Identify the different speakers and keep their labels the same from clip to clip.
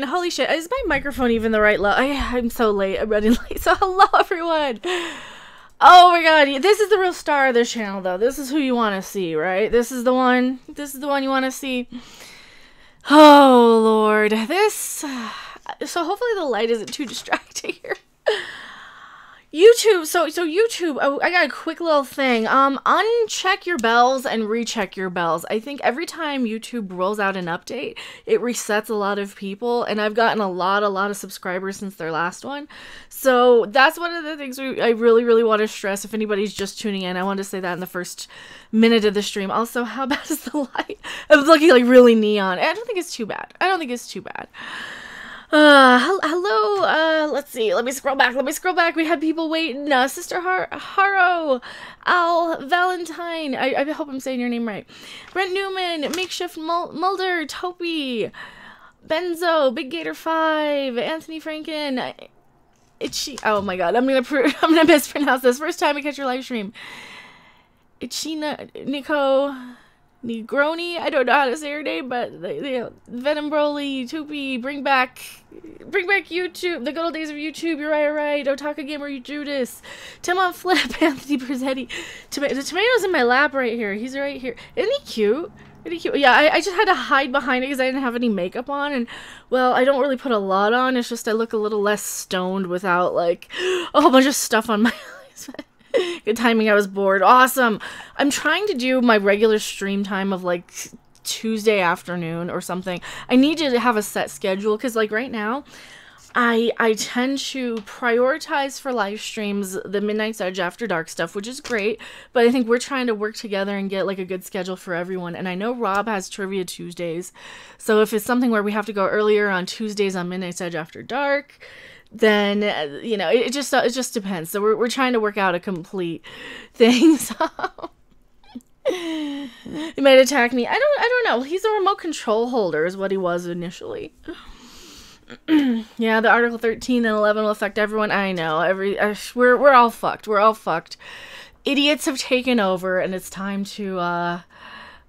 Speaker 1: everyone. Holy shit, is my microphone even the right level? I'm so late. I'm running late. So hello, everyone. Oh my god, this is the real star of this channel, though. This is who you want to see, right? This is the one. This is the one you want to see. Oh, Lord. This... So hopefully the light isn't too distracting here. YouTube, so YouTube, oh, I got a quick little thing. Uncheck your bells and recheck your bells. I think every time YouTube rolls out an update, it resets a lot of people, and I've gotten a lot of subscribers since their last one. So that's one of the things I really want to stress. If anybody's just tuning in, I wanted to say that in the first minute of the stream. Also, how bad is the light? I'm looking like really neon. I don't think it's too bad. I don't think it's too bad. Hello, let's see, let me scroll back, we had people waiting, Sister Haro, Al, Valentine, I hope I'm saying your name right, Brent Newman, Makeshift Mulder, Topi, Benzo, Big Gator 5, Anthony Franken, oh my god, I'm gonna mispronounce this, first time I catch your live stream, Ichina, Nico, Negroni, I don't know how to say her name, but Venom Broly, Tupi, bring back YouTube, the good old days of YouTube, you're right, Otaka Gamer, you Judas, Tim on Flip, Anthony Prezzetti, the tomato's in my lap right here, he's right here, isn't he cute? Pretty cute. Yeah, I just had to hide behind it because I didn't have any makeup on, and, well, I don't really put a lot on, it's just I look a little less stoned without, like, a whole bunch of stuff on my eyes. Good timing, I was bored. Awesome! I'm trying to do my regular stream time of, like, Tuesday afternoon or something. I need to have a set schedule, because, like, right now, I tend to prioritize for live streams the Midnight's Edge After Dark stuff, which is great, but I think we're trying to work together and get, like, a good schedule for everyone, and I know Rob has Trivia Tuesdays, so if it's something where we have to go earlier on Tuesdays on Midnight's Edge After Dark, then, you know, it just depends. So we're trying to work out a complete thing, so... He might attack me. I don't know. He's a remote control holder is what he was initially. Yeah, the Article 13 and 11 will affect everyone. I know. We're all fucked. We're all fucked. Idiots have taken over, and it's time to,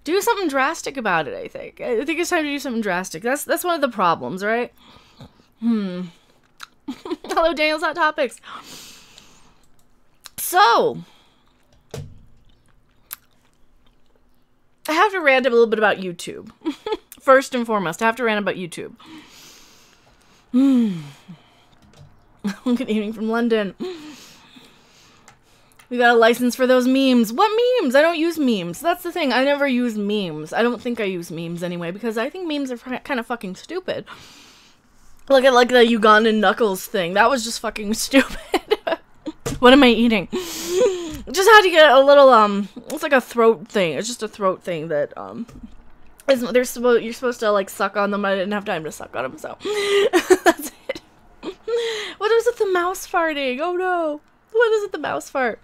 Speaker 1: do something drastic about it, I think. I think it's time to do something drastic. That's one of the problems, right? Hello, Daniel's Hot Topics. So, I have to rant a little bit about YouTube. First and foremost, I have to rant about YouTube. Good evening from London. We got a license for those memes. What memes? I don't use memes. That's the thing. I never use memes. I don't think I use memes anyway, because I think memes are kind of fucking stupid. Look at, like, the Ugandan Knuckles thing. That was just fucking stupid. What am I eating? Just had to get a little, it's like a throat thing. It's just a throat thing that, you're supposed to, like, suck on them. I didn't have time to suck on them, so. That's it. What is with the mouse farting? Oh, no. What is it, the mouse fart?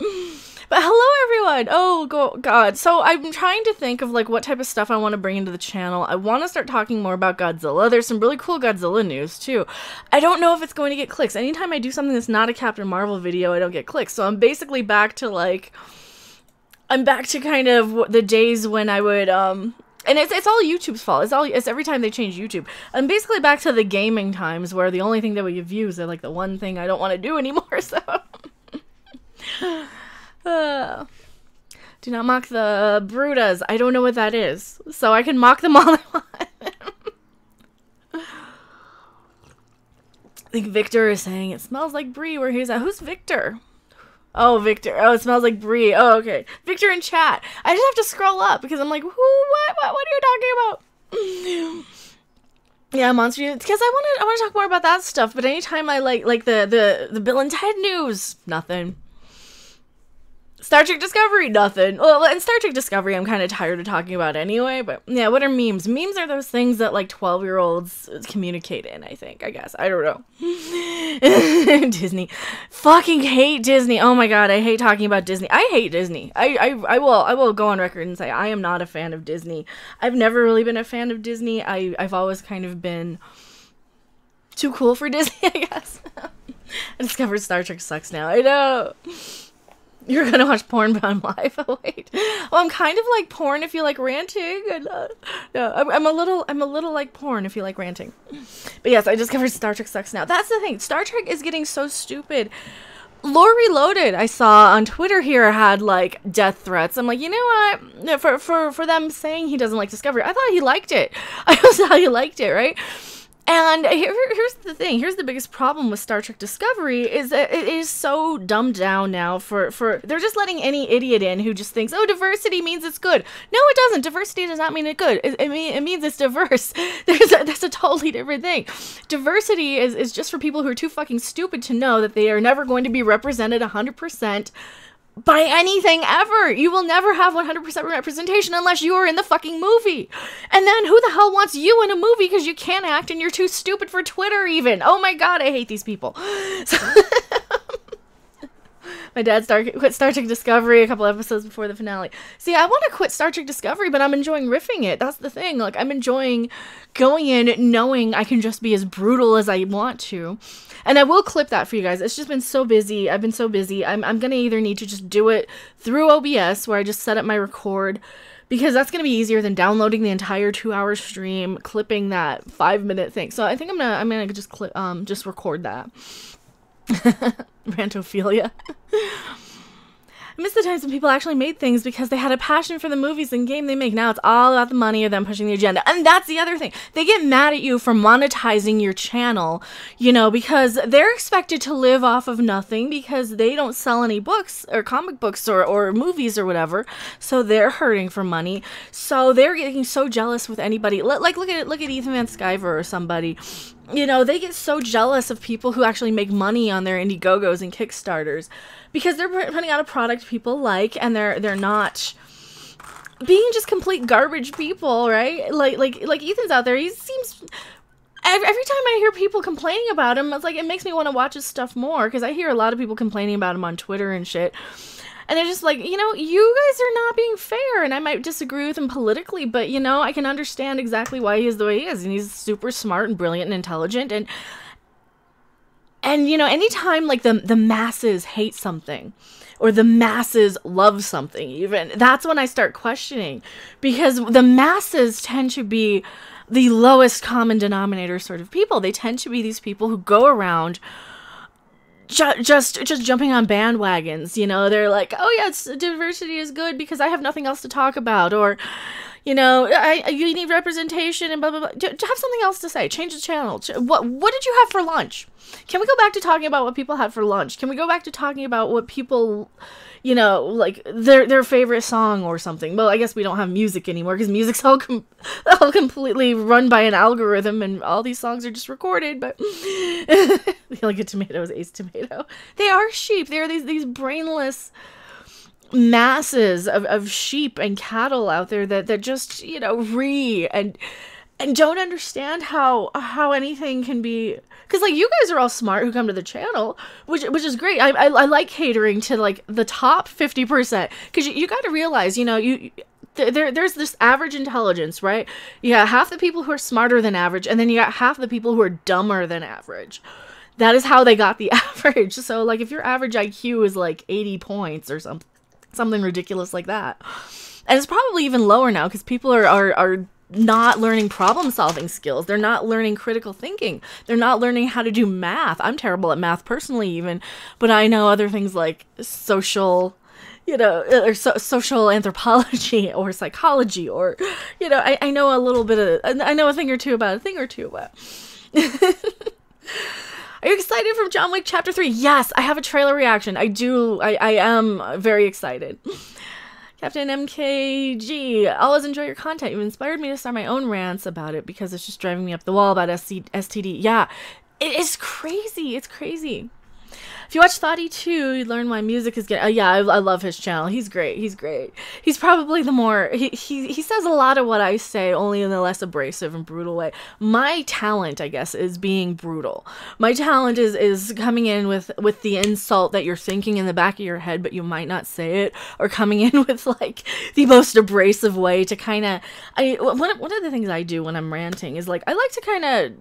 Speaker 1: But hello, everyone. Oh, God. So I'm trying to think of, like, what type of stuff I want to bring into the channel. I want to start talking more about Godzilla. There's some really cool Godzilla news, too. I don't know if it's going to get clicks. Anytime I do something that's not a Captain Marvel video, I don't get clicks. So I'm basically back to, like, I'm back to kind of the days when I would, and it's all YouTube's fault. It's every time they change YouTube. I'm basically back to the gaming times where the only thing that would get views are, like, the one thing I don't want to do anymore, so... Do not mock the Brutas. I don't know what that is, so I can mock them all I want. I think Victor is saying it smells like Brie where he's at. Who's Victor? Oh, Victor. Oh, it smells like Brie. Oh, okay. Victor in chat. I just have to scroll up because I'm like, what are you talking about? Yeah, Monster. Because I want to talk more about that stuff. But anytime I like the Bill and Ted news, nothing. Star Trek Discovery, nothing. Well, in Star Trek Discovery, I'm kind of tired of talking about anyway, but yeah, what are memes? Memes are those things that, like, 12-year-olds communicate in, I think, I guess. I don't know. Disney. Fucking hate Disney. Oh my god, I hate talking about Disney. I hate Disney. I will go on record and say I am not a fan of Disney. I've never really been a fan of Disney. I've always kind of been too cool for Disney, I guess. I discovered Star Trek sucks now. I know. You're gonna watch porn, but I'm live. Oh, wait. Well, I'm kind of like porn if you like ranting. And, no, I'm a little like porn if you like ranting. But yes, I discovered Star Trek sucks now. That's the thing. Star Trek is getting so stupid. Lore Reloaded, I saw on Twitter here, had like death threats. I'm like, you know what? For them saying he doesn't like Discovery, I thought he liked it. I thought he liked it, right? And here's the thing. Here's the biggest problem with Star Trek Discovery is that it is so dumbed down now for they're just letting any idiot in who just thinks, oh, diversity means it's good. No, it doesn't. Diversity does not mean it's good. It means it's diverse. That's a totally different thing. Diversity is just for people who are too fucking stupid to know that they are never going to be represented 100% by anything ever. You will never have 100% representation unless you are in the fucking movie. And then who the hell wants you in a movie because you can't act and you're too stupid for Twitter even? Oh my god, I hate these people. So my dad quit Star Trek Discovery a couple episodes before the finale. See, I want to quit Star Trek Discovery, but I'm enjoying riffing it. That's the thing. Like, I'm enjoying going in knowing I can just be as brutal as I want to. And I will clip that for you guys. It's just been so busy. I've been so busy. I'm going to either need to just do it through OBS, where I just set up my record, because that's going to be easier than downloading the entire 2-hour stream, clipping that 5-minute thing. So I think I'm going to just record that. Rantophilia. I miss the times when people actually made things because they had a passion for the movies and game they make. Now it's all about the money or them pushing the agenda. And that's the other thing. They get mad at you for monetizing your channel, you know, because they're expected to live off of nothing because they don't sell any books or comic books or movies or whatever. So they're hurting for money. So they're getting so jealous with anybody. Like, look at Ethan Van Sciver or somebody. You know, they get so jealous of people who actually make money on their Indiegogos and Kickstarters because they're putting out a product people like, and they're not being just complete garbage people, right? Like Ethan's out there. He seems every time I hear people complaining about him, it's like it makes me want to watch his stuff more because I hear a lot of people complaining about him on Twitter and shit. And they're just like, you know, you guys are not being fair. And I might disagree with him politically, but, you know, I can understand exactly why he is the way he is. And he's super smart and brilliant and intelligent. And you know, anytime, like, the masses hate something, or the masses love something even, that's when I start questioning. Because the masses tend to be the lowest common denominator sort of people. They tend to be these people who go around just jumping on bandwagons, you know. They're like, oh yeah, diversity is good because I have nothing else to talk about, or, you know, you need representation and blah blah blah. Have something else to say. Change the channel. What did you have for lunch? Can we go back to talking about what people had for lunch? Can we go back to talking about what people, you know, like their favorite song or something? Well, I guess we don't have music anymore because music's all completely run by an algorithm, and all these songs are just recorded. But like a tomato is Ace Tomato. They are sheep. They are these brainless masses of sheep and cattle out there that just, you know, and don't understand how anything can be. Because, like, you guys are all smart who come to the channel, which is great. I like catering to, like, the top 50%. Because you got to realize, you know, there's this average intelligence, right? You got half the people who are smarter than average, and then you got half the people who are dumber than average. That is how they got the average. So, like, if your average IQ is, like, 80 points or something ridiculous like that. And it's probably even lower now because people are not learning problem-solving skills. They're not learning critical thinking. They're not learning how to do math. I'm terrible at math personally even, but I know other things like social, you know, or social anthropology or psychology, or, you know, I know a little bit of, I know a thing or two about a thing or two, but... Are you excited for John Wick Chapter 3? Yes, I have a trailer reaction. I am very excited. Captain MKG, always enjoy your content. You've inspired me to start my own rants about it because it's just driving me up the wall about STD. Yeah, it is crazy. It's crazy. If you watch Thoughty 2, you learn why music is getting... yeah, I love his channel. He's great. He's great. He's probably the more... He says a lot of what I say, only in a less abrasive and brutal way. My talent, I guess, is being brutal. My talent is coming in with the insult that you're thinking in the back of your head, but you might not say it, or coming in with, like, the most abrasive way to kind of... One of the things I do when I'm ranting is, like, I like to kind of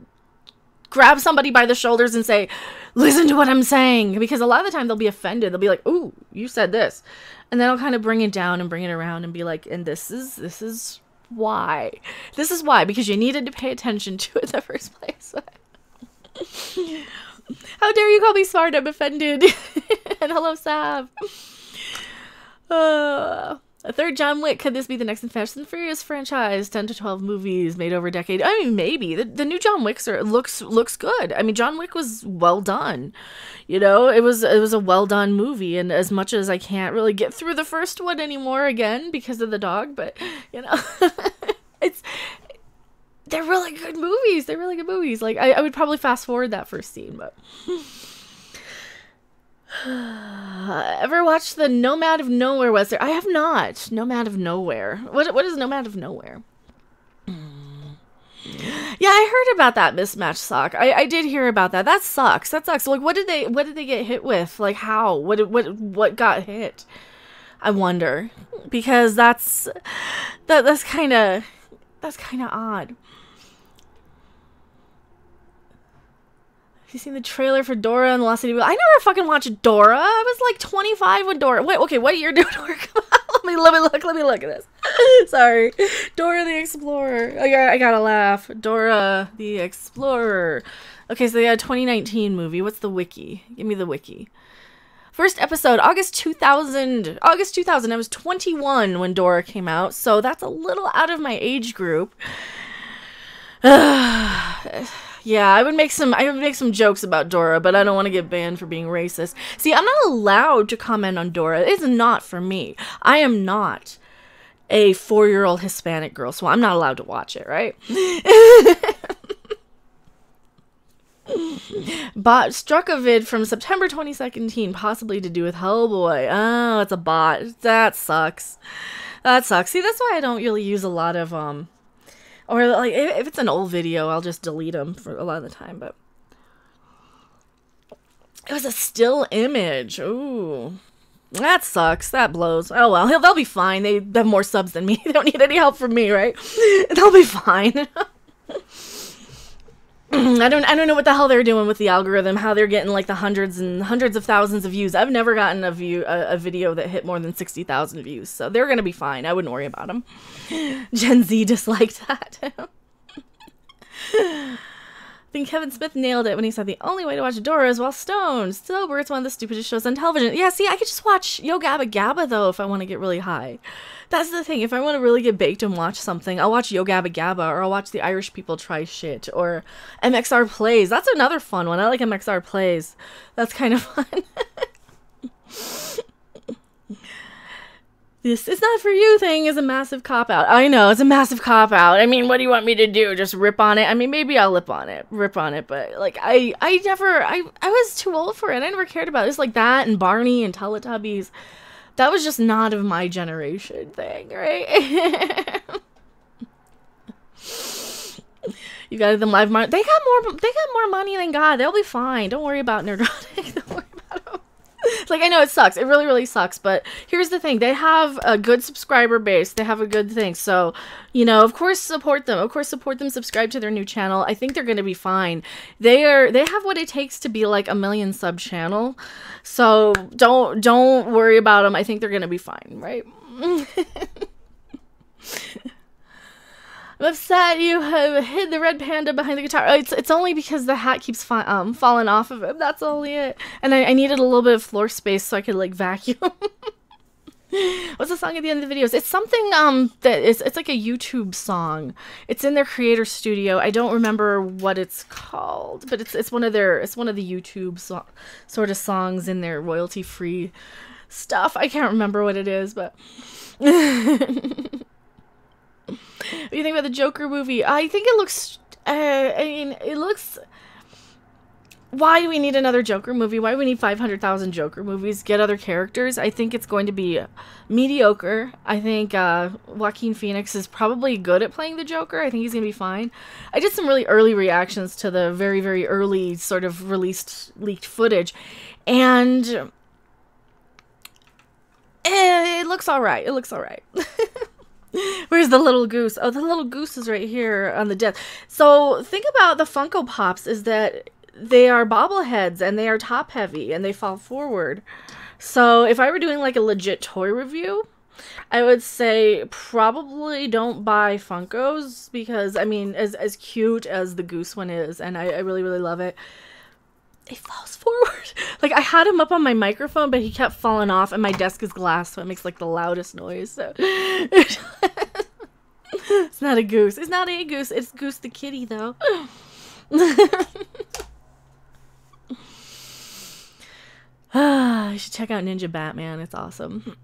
Speaker 1: grab somebody by the shoulders and say, listen to what I'm saying. Because a lot of the time they'll be offended. They'll be like, ooh, you said this. And then I'll kind of bring it down and bring it around and be like, and this is why. This is why, because you needed to pay attention to it in the first place. How dare you call me smart? I'm offended. And hello, Sav. A third John Wick. Could this be the next Fast and Furious franchise? 10 to 12 movies made over a decade. I mean, maybe. The new John Wicks looks good. I mean, John Wick was well done. You know, it was a well done movie. And as much as I can't really get through the first one anymore again because of the dog, but you know, they're really good movies. They're really good movies. Like I would probably fast forward that first scene, but. Ever watched the Nomad of Nowhere Western? I have not. Nomad of Nowhere. What is Nomad of Nowhere? Yeah, I heard about that mismatch sock. I did hear about that. That sucks. That sucks. Like, what did they get hit with? Like, how? What got hit? I wonder, because that's kind of odd. Have you seen the trailer for Dora and the Lost City? I never fucking watched Dora. I was like 25 when Dora. Wait, okay, what year did Dora come out? Let me look at this. Sorry, Dora the Explorer. I gotta laugh. Dora the Explorer. Okay, so they got a 2019 movie. What's the wiki? Give me the wiki. First episode, August 2000. August 2000. I was 21 when Dora came out, so that's a little out of my age group. Yeah, I would make some jokes about Dora, but I don't want to get banned for being racist. See, I'm not allowed to comment on Dora. It is not for me. I am not a 4-year-old Hispanic girl, so I'm not allowed to watch it, right? Bot struck a vid from September 2017, possibly to do with Hellboy. Oh, it's a bot. That sucks. That sucks. See, that's why I don't really use a lot of, or like if it's an old video, I'll just delete them for a lot of the time. But it was a still image. Ooh, that sucks. That blows. Oh well, they'll be fine. They have more subs than me. They don't need any help from me, right? They'll be fine. I don't know what the hell they're doing with the algorithm. How they're getting like the hundreds and hundreds of thousands of views. I've never gotten a video that hit more than 60,000 views, so they're gonna be fine. I wouldn't worry about them. Gen Z disliked that. I think Kevin Smith nailed it when he said the only way to watch Dora is while stoned. Sober, it's one of the stupidest shows on television. Yeah, see, I could just watch Yo Gabba Gabba though if I want to get really high. That's the thing. If I want to really get baked and watch something, I'll watch Yo Gabba Gabba, or I'll watch the Irish People Try Shit, or MXR Plays. That's another fun one. I like MXR Plays. That's kind of fun. This is not for you thing is a massive cop-out. I know, it's a massive cop-out. I mean, what do you want me to do? Just rip on it? I mean, maybe I'll rip on it, but, like, I was too old for it. I never cared about it. It was like that and Barney and Teletubbies. That was just not of my generation thing, right? You got them live money. They got more money than God. They'll be fine. Don't worry about Nerdrotic. Don't worry about them. Like, I know it sucks. It really, really sucks. But here's the thing. They have a good subscriber base. They have a good thing. So, you know, of course, support them. Of course, support them. Subscribe to their new channel. I think they're going to be fine. They have what it takes to be like a 1 million sub channel. So don't worry about them. I think they're going to be fine, right? I'm upset you have hid the red panda behind the guitar. It's only because the hat keeps falling off of it. That's only it. And I needed a little bit of floor space so I could like vacuum. What's the song at the end of the videos? It's something it's like a YouTube song. It's in their creator studio. I don't remember what it's called, but it's one of the YouTube sort of songs in their royalty free stuff. I can't remember what it is, but. What do you think about the Joker movie? I think it looks, it looks, why do we need another Joker movie? Why do we need 500,000 Joker movies? Get other characters? I think it's going to be mediocre. I think Joaquin Phoenix is probably good at playing the Joker. I think he's going to be fine. I did some really early reactions to the very, very early sort of leaked footage, and it looks all right. It looks all right. Where's the little goose? Oh, the little goose is right here on the desk. So think about the Funko Pops is that they are bobbleheads and they are top heavy and they fall forward. So if I were doing like a legit toy review, I would say probably don't buy Funkos because, I mean, as cute as the goose one is, and I really, really love it, it falls forward. Like, I had him up on my microphone, but he kept falling off, and my desk is glass, so it makes, like, the loudest noise, so... It's not a goose. It's not a goose. It's Goose the kitty, though. You should check out Ninja Batman. It's awesome.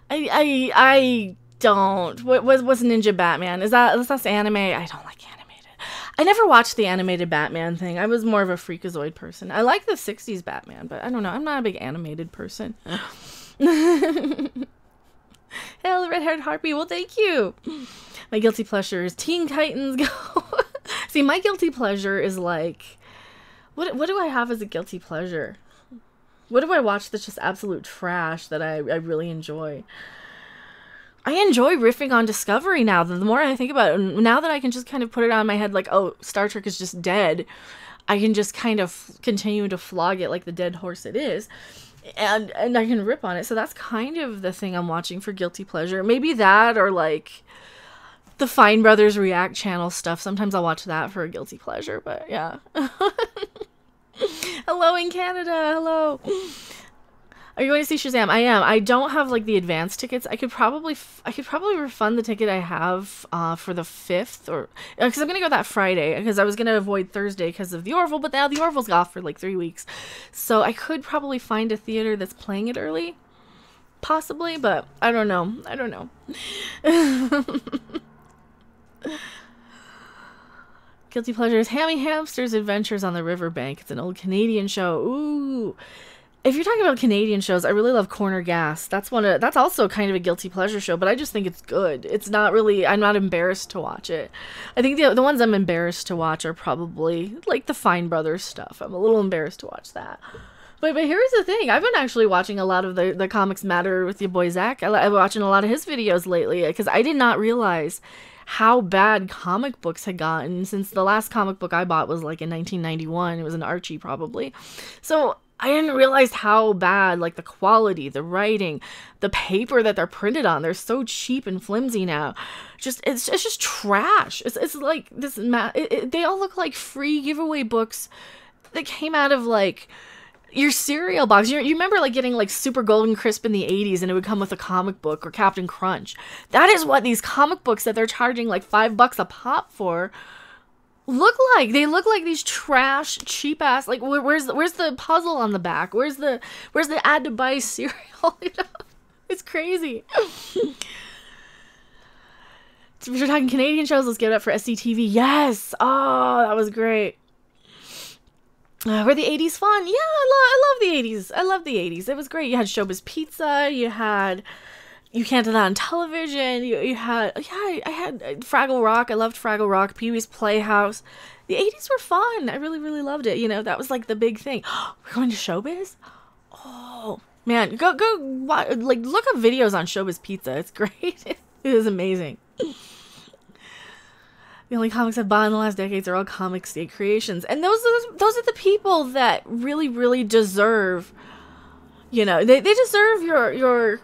Speaker 1: I don't. What's Ninja Batman? That's anime? I don't like animated. I never watched the animated Batman thing. I was more of a Freakazoid person. I like the 60s Batman, but I don't know. I'm not a big animated person. Hell, red-haired harpy. Well, thank you. My guilty pleasure is Teen Titans Go. See, my guilty pleasure is like... What do I have as a guilty pleasure? What do I watch that's just absolute trash that I really enjoy? I enjoy riffing on Discovery now. The more I think about it, now that I can just kind of put it on in my head like, oh, Star Trek is just dead, I can just kind of continue to flog it like the dead horse it is. And I can rip on it. So that's kind of the thing I'm watching for guilty pleasure. Maybe that or like the Fine Brothers React channel stuff. Sometimes I'll watch that for a guilty pleasure, but yeah. Hello in Canada. Hello. Are you going to see Shazam? I am. I don't have like the advance tickets. I could probably refund the ticket I have for the 5th, or because I'm gonna go that Friday because I was gonna avoid Thursday because of the Orville, but now the Orville's off for like 3 weeks, so I could probably find a theater that's playing it early, possibly, but I don't know. I don't know. Guilty pleasures: Hammy Hamster's Adventures on the Riverbank. It's an old Canadian show. Ooh. If you're talking about Canadian shows, I really love Corner Gas. That's also kind of a guilty pleasure show, but I just think it's good. It's not really, I'm not embarrassed to watch it. I think the ones I'm embarrassed to watch are probably like the Fine Brothers stuff. I'm a little embarrassed to watch that. But here's the thing. I've been actually watching a lot of the Comics Matter with your boy Zach. I've been watching a lot of his videos lately because I did not realize how bad comic books had gotten since the last comic book I bought was like in 1991. It was an Archie probably. So I didn't realize how bad, like, the quality, the writing, the paper that they're printed on. They're so cheap and flimsy now. It's just trash. It's like this. They all look like free giveaway books that came out of like your cereal box. You remember like getting like Super Golden Crisp in the 80s, and it would come with a comic book or Captain Crunch. That is what these comic books that they're charging like $5 a pop for look like. They look like these trash, cheap ass, like where's the puzzle on the back? Where's the add to buy cereal? You know? It's crazy. So if you're talking Canadian shows, let's give it up for SCTV. Yes. Oh, that was great. Were the 80s fun? Yeah, I love the 80s. I love the 80s. It was great. You had Showbiz Pizza. You Can't Deny on Television. You had, yeah, I had Fraggle Rock. I loved Fraggle Rock. Pee-wee's Playhouse. The 80s were fun. I really, really loved it. You know, that was like the big thing. We're going to Showbiz? Oh, man. Go, like, look up videos on Showbiz Pizza. It's great. It is amazing. The only comics I've bought in the last decades are all Comic State creations. And those are the people that really, really deserve, you know, they deserve your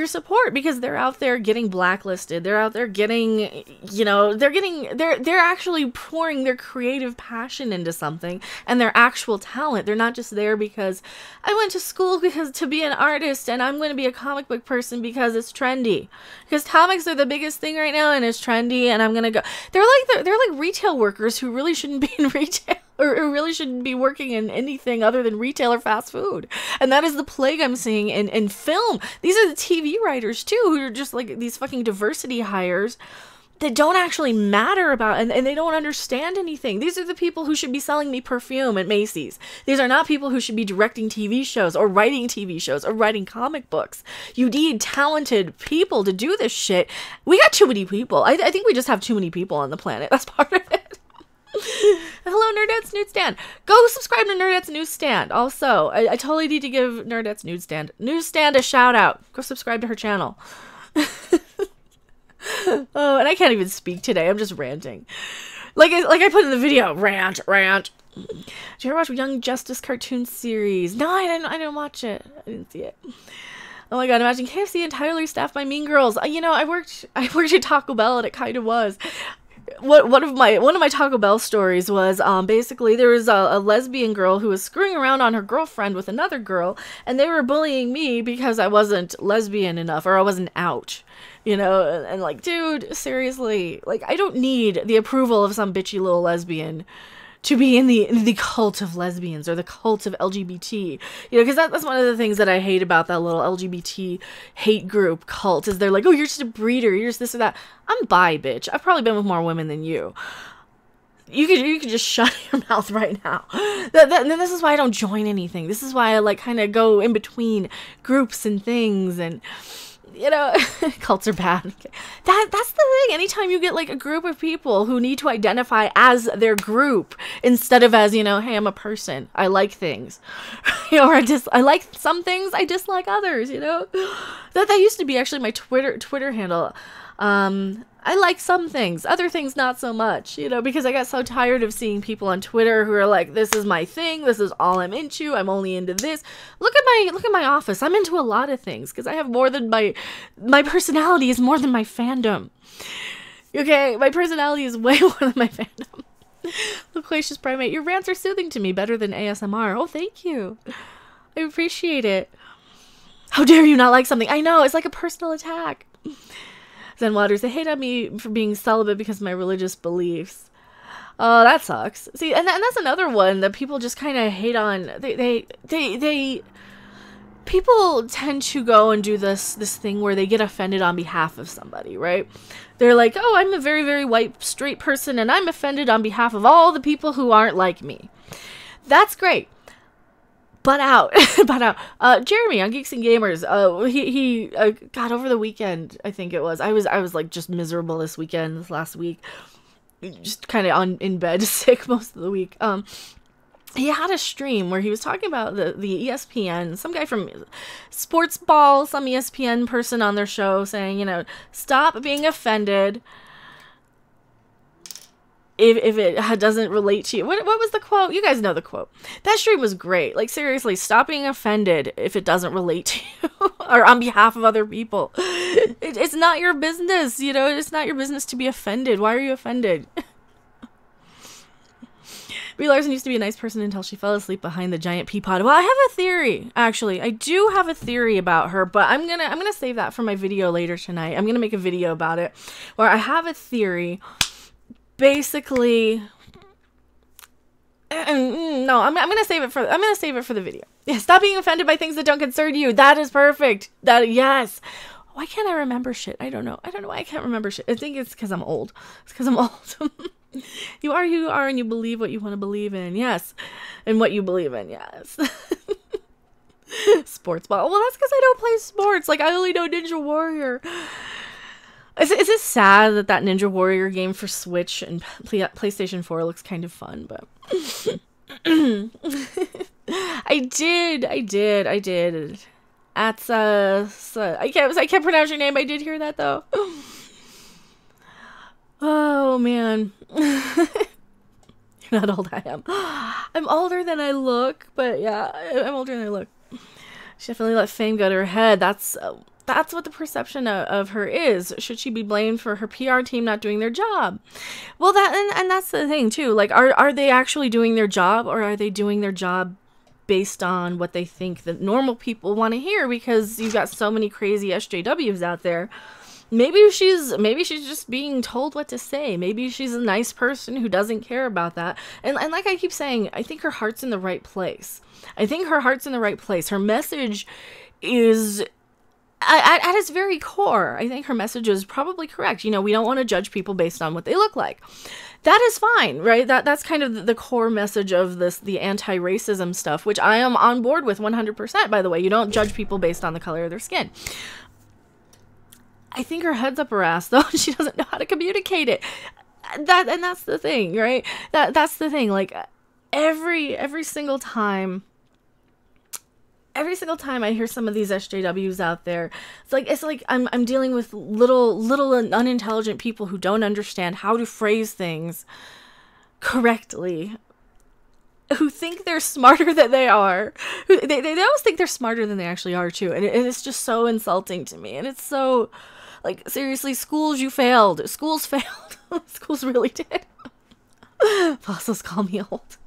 Speaker 1: support because they're out there getting blacklisted. They're out there getting, you know, they're actually pouring their creative passion into something and their actual talent. They're not just there because I went to school to be an artist and I'm going to be a comic book person because it's trendy. Because comics are the biggest thing right now and it's trendy and I'm going to go. They're like retail workers who really shouldn't be in retail. Or really shouldn't be working in anything other than retail or fast food. And that is the plague I'm seeing in film. These are the TV writers, too, who are just like these fucking diversity hires that don't actually matter about, and they don't understand anything. These are the people who should be selling me perfume at Macy's. These are not people who should be directing TV shows or writing TV shows or writing comic books. You need talented people to do this shit. We got too many people. I think we just have too many people on the planet. That's part of it. Hello, Nerdettes Newsstand. Go subscribe to Nerdettes Newsstand. Also, I totally need to give Nerdettes Newsstand a shout out. Go subscribe to her channel. Oh, and I can't even speak today. I'm just ranting. Like I put in the video, rant. Did you ever watch Young Justice cartoon series? No, I didn't watch it. I didn't see it. Oh my god, imagine KFC entirely staffed by mean girls. You know, I worked at Taco Bell, and it kind of was. One of my Taco Bell stories was basically there was a lesbian girl who was screwing around on her girlfriend with another girl, and they were bullying me because I wasn't lesbian enough, or I wasn't out, you know. And like, dude, seriously, like, I don't need the approval of some bitchy little lesbian to be in the cult of lesbians or the cult of LGBT, you know, because that's one of the things that I hate about that little LGBT hate group cult is they're like, oh, you're just a breeder, you're just this or that. I'm bi, bitch. I've probably been with more women than you. You could just shut your mouth right now. And this is why I don't join anything. This is why I like kind of go in between groups and things, and you know, cults are bad. That's the thing. Anytime you get like a group of people who need to identify as their group instead of as, you know, hey, I'm a person, I like things, you know, or I like some things, I dislike others, you know. That used to be actually my Twitter handle. I like some things, other things not so much, you know, because I got so tired of seeing people on Twitter who are like, this is my thing, this is all I'm into, I'm only into this. Look at my office. I'm into a lot of things because I have more than my personality is more than my fandom. Okay, my personality is way more than my fandom. Loquacious Primate, your rants are soothing to me, better than ASMR. Oh, thank you. I appreciate it. How dare you not like something? I know, it's like a personal attack. Zen Waters, they hate on me for being celibate because of my religious beliefs. Oh, that sucks. See, and that's another one that people just kind of hate on. People tend to go and do this thing where they get offended on behalf of somebody, right? They're like, oh, I'm a very, very white, straight person, and I'm offended on behalf of all the people who aren't like me. That's great. Butt out. Jeremy on Geeks and Gamers, he got over the weekend, I think it was. I was like just miserable this last week. Just kind of in bed, sick most of the week. He had a stream where he was talking about the ESPN, some guy from Sports Ball, some ESPN person on their show saying, you know, stop being offended if it doesn't relate to you. What was the quote? You guys know the quote. That stream was great. Like, seriously, stop being offended if it doesn't relate to you or on behalf of other people. It's not your business, you know? It's not your business to be offended. Why are you offended? Brie Larson used to be a nice person until she fell asleep behind the giant pea pod. Well, I have a theory, actually. I do have a theory about her, but I'm gonna save that for my video later tonight. I'm gonna make a video about it where I have a theory. Basically, no, I'm gonna save it for the video. Yeah, stop being offended by things that don't concern you. That is perfect. Yes. Why can't I remember shit? I don't know why I can't remember shit. I think it's because I'm old. It's because I'm old. You are who you are, and you believe what you want to believe in. Yes, and what you believe in. Yes. Sports ball. Well, that's because I don't play sports. Like, I only know Ninja Warrior. Is it sad that Ninja Warrior game for Switch and PlayStation 4 looks kind of fun, but I did. I can't pronounce your name. I did hear that though. Oh man. You're not old, I am. I'm older than I look, but yeah, I'm older than I look. She definitely let fame go to her head. That's what the perception of her is. Should she be blamed for her PR team not doing their job? Well, and that's the thing too. Like, are they actually doing their job, or are they doing their job based on what they think that normal people want to hear? Because you've got so many crazy SJWs out there. Maybe she's just being told what to say. Maybe she's a nice person who doesn't care about that. And like I keep saying, I think her heart's in the right place. Her message is, at its very core, I think her message is probably correct. You know, we don't want to judge people based on what they look like. That is fine, right? That's kind of the core message of the anti-racism stuff, which I am on board with 100%, by the way. You don't judge people based on the color of their skin. I think her head's up her ass, though, and she doesn't know how to communicate it. That's the thing, right? That's the thing. Like, every single time every single time I hear some of these SJWs out there, it's like I'm dealing with little unintelligent people who don't understand how to phrase things correctly, who think they're smarter than they are. They always think they're smarter than they actually are too, and it's just so insulting to me. And it's so, like, seriously, schools, you failed. Schools failed. Schools really did. Fossils call me old.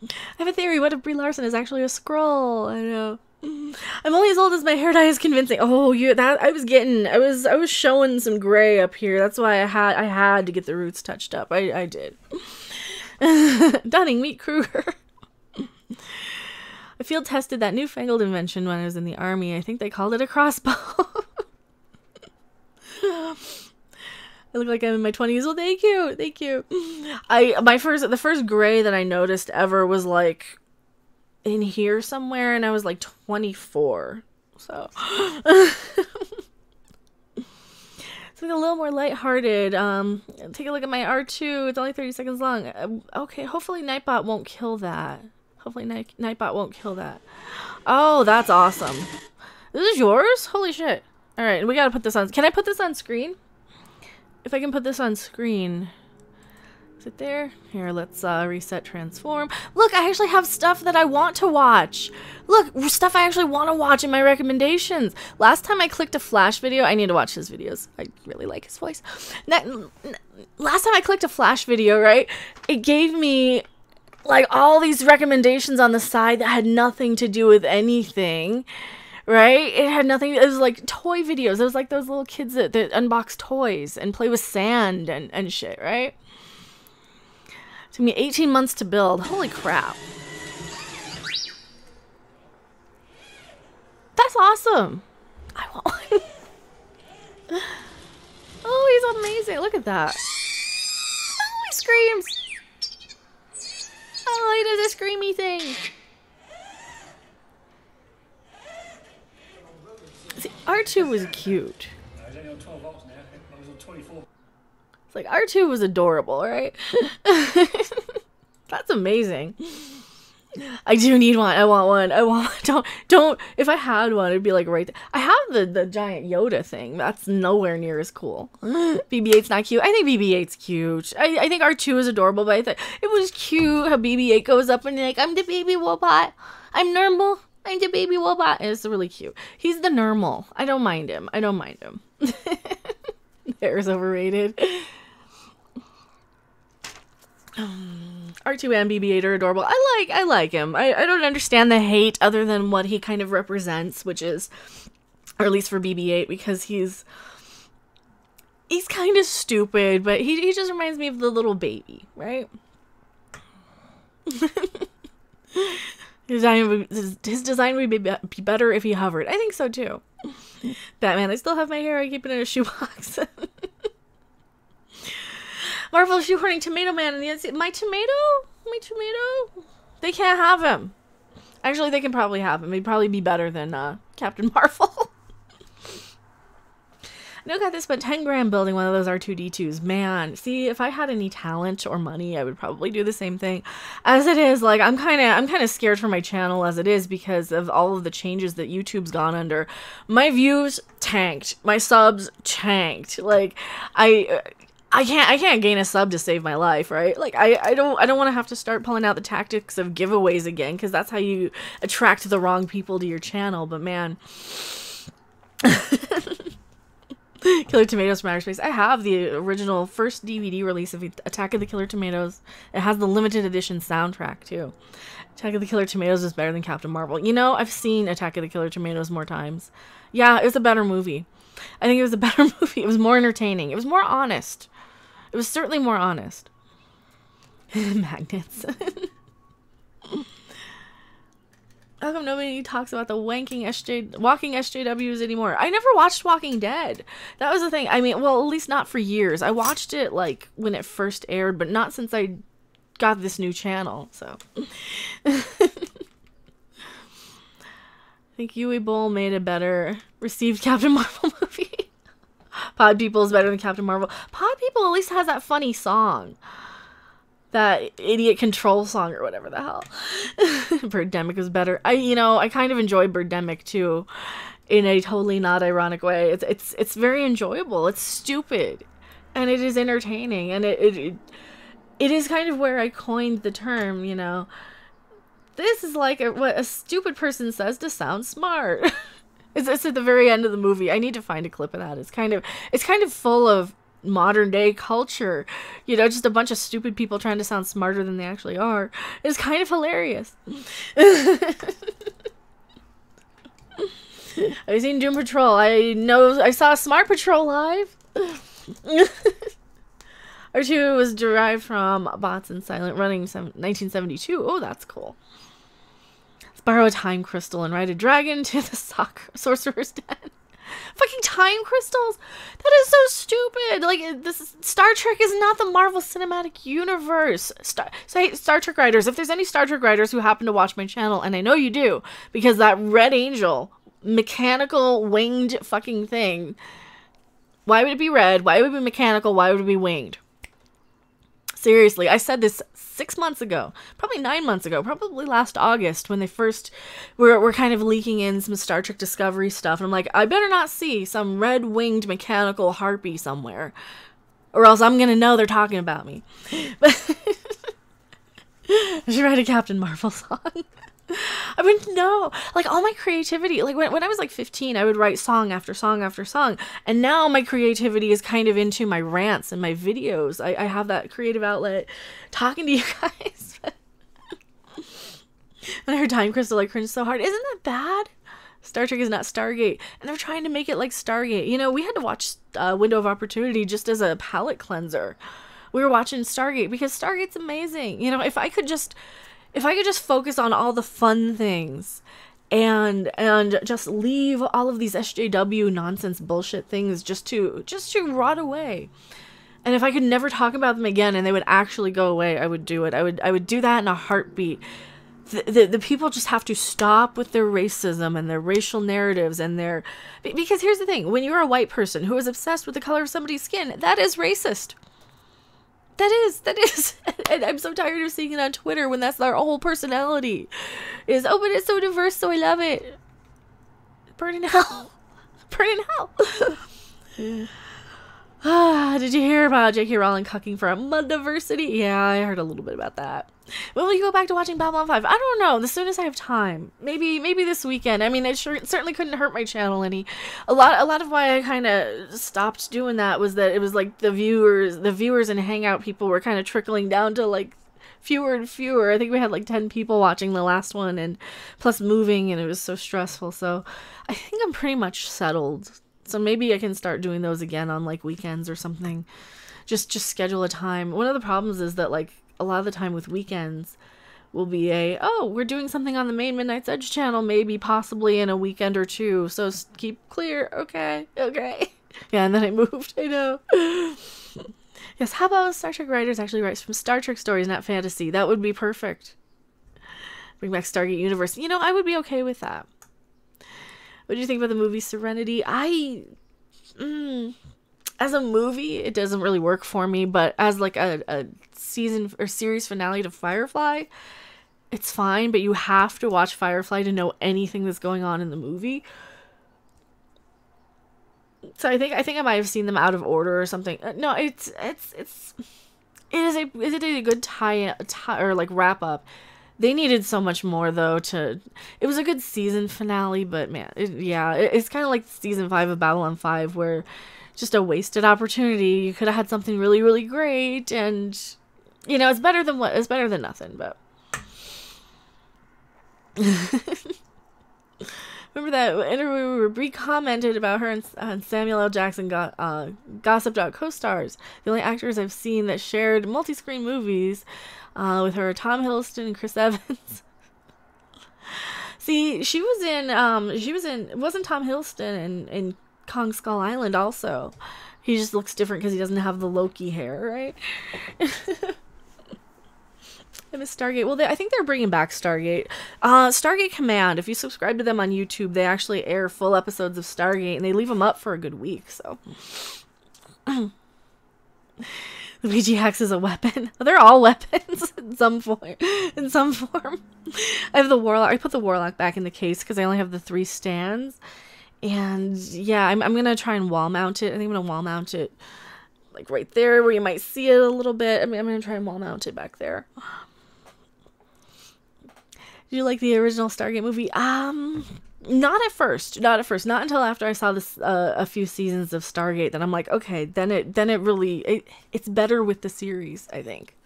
Speaker 1: I have a theory. What if Brie Larson is actually a Skrull? I know. I'm only as old as my hair dye is convincing. Oh, I was showing some gray up here. That's why I had to get the roots touched up. I did. Dunning, meet Kruger. I field tested that newfangled invention when I was in the army. I think they called it a crossbow. I look like I'm in my 20s. Well, thank you. Thank you. The first gray that I noticed ever was like in here somewhere, and I was like 24. So something a little more lighthearted. Take a look at my R2. It's only 30 seconds long. Okay, hopefully Nightbot won't kill that. Hopefully Nightbot won't kill that. Oh, that's awesome. This is yours? Holy shit. All right, we gotta put this on. Can I put this on screen? If I can put this on screen. Is it there? Here, let's reset transform. Look, I actually have stuff that I want to watch. Look, stuff I actually want to watch in my recommendations. Last time I clicked a Flash video, I need to watch his videos. I really like his voice. Last time I clicked a Flash video, right? It gave me like all these recommendations on the side that had nothing to do with anything. Right? It had nothing. It was like toy videos. It was like those little kids that unbox toys and play with sand and shit, right? It took me 18 months to build. Holy crap. That's awesome. I want one. Oh, he's amazing. Look at that. Oh, he screams. Oh, he does a screamy thing. See, R2 was cute. It's like R2 was adorable, right? That's amazing. I do need one. I want one. Don't. If I had one, it'd be like right there. I have the giant Yoda thing. That's nowhere near as cool. BB-8's not cute. I think BB-8's cute. I think R2 is adorable, but I think it was cute how BB-8 goes up and like, I'm the baby robot. I'm normal. I'm the baby robot. It's really cute. He's the normal. I don't mind him. Hair's overrated. R2 and BB-8 are adorable. I like him. I don't understand the hate other than what he kind of represents, which is, or at least for BB-8, because he's kind of stupid, but he just reminds me of the little baby, right? His design would be better if he hovered. I think so too. Batman, I still have my hair. I keep it in a shoebox. Marvel shoehorning Tomato Man. And my tomato. They can't have him. Actually, they can probably have him. He'd probably be better than Captain Marvel. I know I got this, but 10 grand building one of those R2-D2s. Man, see, if I had any talent or money, I would probably do the same thing. As it is, like, I'm kind of scared for my channel as it is because of all of the changes that YouTube's gone under. My views tanked. My subs tanked. Like, I can't gain a sub to save my life, right? Like, I don't want to have to start pulling out the tactics of giveaways again, because that's how you attract the wrong people to your channel. But man. Killer Tomatoes from Outer Space. I have the original first DVD release of Attack of the Killer Tomatoes. It has the limited edition soundtrack too. Attack of the Killer Tomatoes is better than Captain Marvel. You know, I've seen Attack of the Killer Tomatoes more times. Yeah, it was a better movie. I think it was a better movie. It was more entertaining. It was more honest. It was certainly more honest. Magnets. How come nobody talks about the walking SJWs anymore? I never watched Walking Dead. That was the thing. I mean, well, at least not for years. I watched it, like, when it first aired, but not since I got this new channel, so. I think Yui Bowl made a better received Captain Marvel movie. Pod People is better than Captain Marvel. Pod People at least has that funny song. that idiot Control song or whatever the hell. Birdemic is better. I kind of enjoy Birdemic too, in a totally not ironic way. It's very enjoyable. It's stupid, and it is entertaining, and it is kind of where I coined the term. This is like what a stupid person says to sound smart. It's at the very end of the movie. I need to find a clip of that. It's kind of full of modern day culture, just a bunch of stupid people trying to sound smarter than they actually are. It's kind of hilarious. I've seen Doom Patrol. I saw Smart Patrol live. R2 was derived from bots and silent running 1972. Oh, that's cool. Let's borrow a time crystal and ride a dragon to the sorcerer's den. Fucking time crystals? That is so stupid. Like, this Star Trek is not the Marvel Cinematic Universe. Star Trek writers, if there's any Star Trek writers who happen to watch my channel, and I know you do, because that Red Angel, mechanical winged fucking thing, why would it be red? Why would it be mechanical? Why would it be winged? Seriously, I said this 6 months ago, probably 9 months ago, probably last August when they first were kind of leaking in some Star Trek Discovery stuff. And I'm like, I better not see some red-winged mechanical harpy somewhere, or else I'm going to know they're talking about me. But I should write a Captain Marvel song. I mean, no, like all my creativity, like when I was like 15, I would write song after song after song. And now my creativity is kind of into my rants and my videos. I have that creative outlet talking to you guys. When I heard Time Crystal, I cringed so hard. Isn't that bad? Star Trek is not Stargate. And they're trying to make it like Stargate. We had to watch Window of Opportunity just as a palate cleanser. We were watching Stargate because Stargate's amazing. If I could just focus on all the fun things and just leave all of these SJW nonsense bullshit things just to rot away. And if I could never talk about them again and they would actually go away, I would do it. I would do that in a heartbeat. The people just have to stop with their racism and their racial narratives because here's the thing, when you're a white person who is obsessed with the color of somebody's skin, that is racist. That is. And I'm so tired of seeing it on Twitter when that's their whole personality. But it's so diverse, so I love it. Burn in hell. Burn in hell. Did you hear about J.K. Rowling cucking for a diversity? Yeah, I heard a little bit about that. When will you go back to watching Babylon 5? I don't know. As soon as I have time. Maybe this weekend. I mean, it certainly couldn't hurt my channel any. A lot of why I kind of stopped doing that was that it was like the viewers and Hangout people were kind of trickling down to like fewer and fewer. I think we had like 10 people watching the last one, and plus moving, and it was so stressful. So I think I'm pretty much settled. So maybe I can start doing those again on like weekends or something. Just schedule a time. One of the problems is that like a lot of the time with weekends will be we're doing something on the main Midnight's Edge channel, maybe possibly in a weekend or two. So keep clear. Okay. Yeah, and then I moved. I know. Yes, how about Star Trek writers actually write some Star Trek stories, not fantasy? That would be perfect. Bring back Stargate Universe. I would be okay with that. What do you think about the movie Serenity? As a movie, it doesn't really work for me, but as like a season or series finale to Firefly, it's fine, but you have to watch Firefly to know anything that's going on in the movie. So I think I might have seen them out of order or something. No, is it a good tie or like wrap up? They needed so much more though it was a good season finale, but man, it's kind of like season 5 of Babylon 5 where just a wasted opportunity. You could have had something really, really great, and it's better than nothing, but remember that interview where Brie commented about her and Samuel L. Jackson gossip.co-stars, the only actors I've seen that shared multi-screen movies with her, Tom Hiddleston and Chris Evans. See, wasn't Tom Hiddleston in Kong Skull Island also? He just looks different because he doesn't have the Loki hair, right? I miss Stargate. Well, I think they're bringing back Stargate. Stargate Command, if you subscribe to them on YouTube, they actually air full episodes of Stargate, and they leave them up for a good week, so. The PG axe is a weapon. They're all weapons in some form. In some form. I have the warlock. I put the warlock back in the case because I only have the 3 stands. And yeah, I'm gonna try and wall mount it. I think I'm gonna wall mount it like right there where you might see it a little bit. I mean, I'm gonna try and wall mount it back there. Did you like the original Stargate movie? Not at first. Not until after I saw this a few seasons of Stargate. Then I'm like, okay, then it really it's better with the series, I think.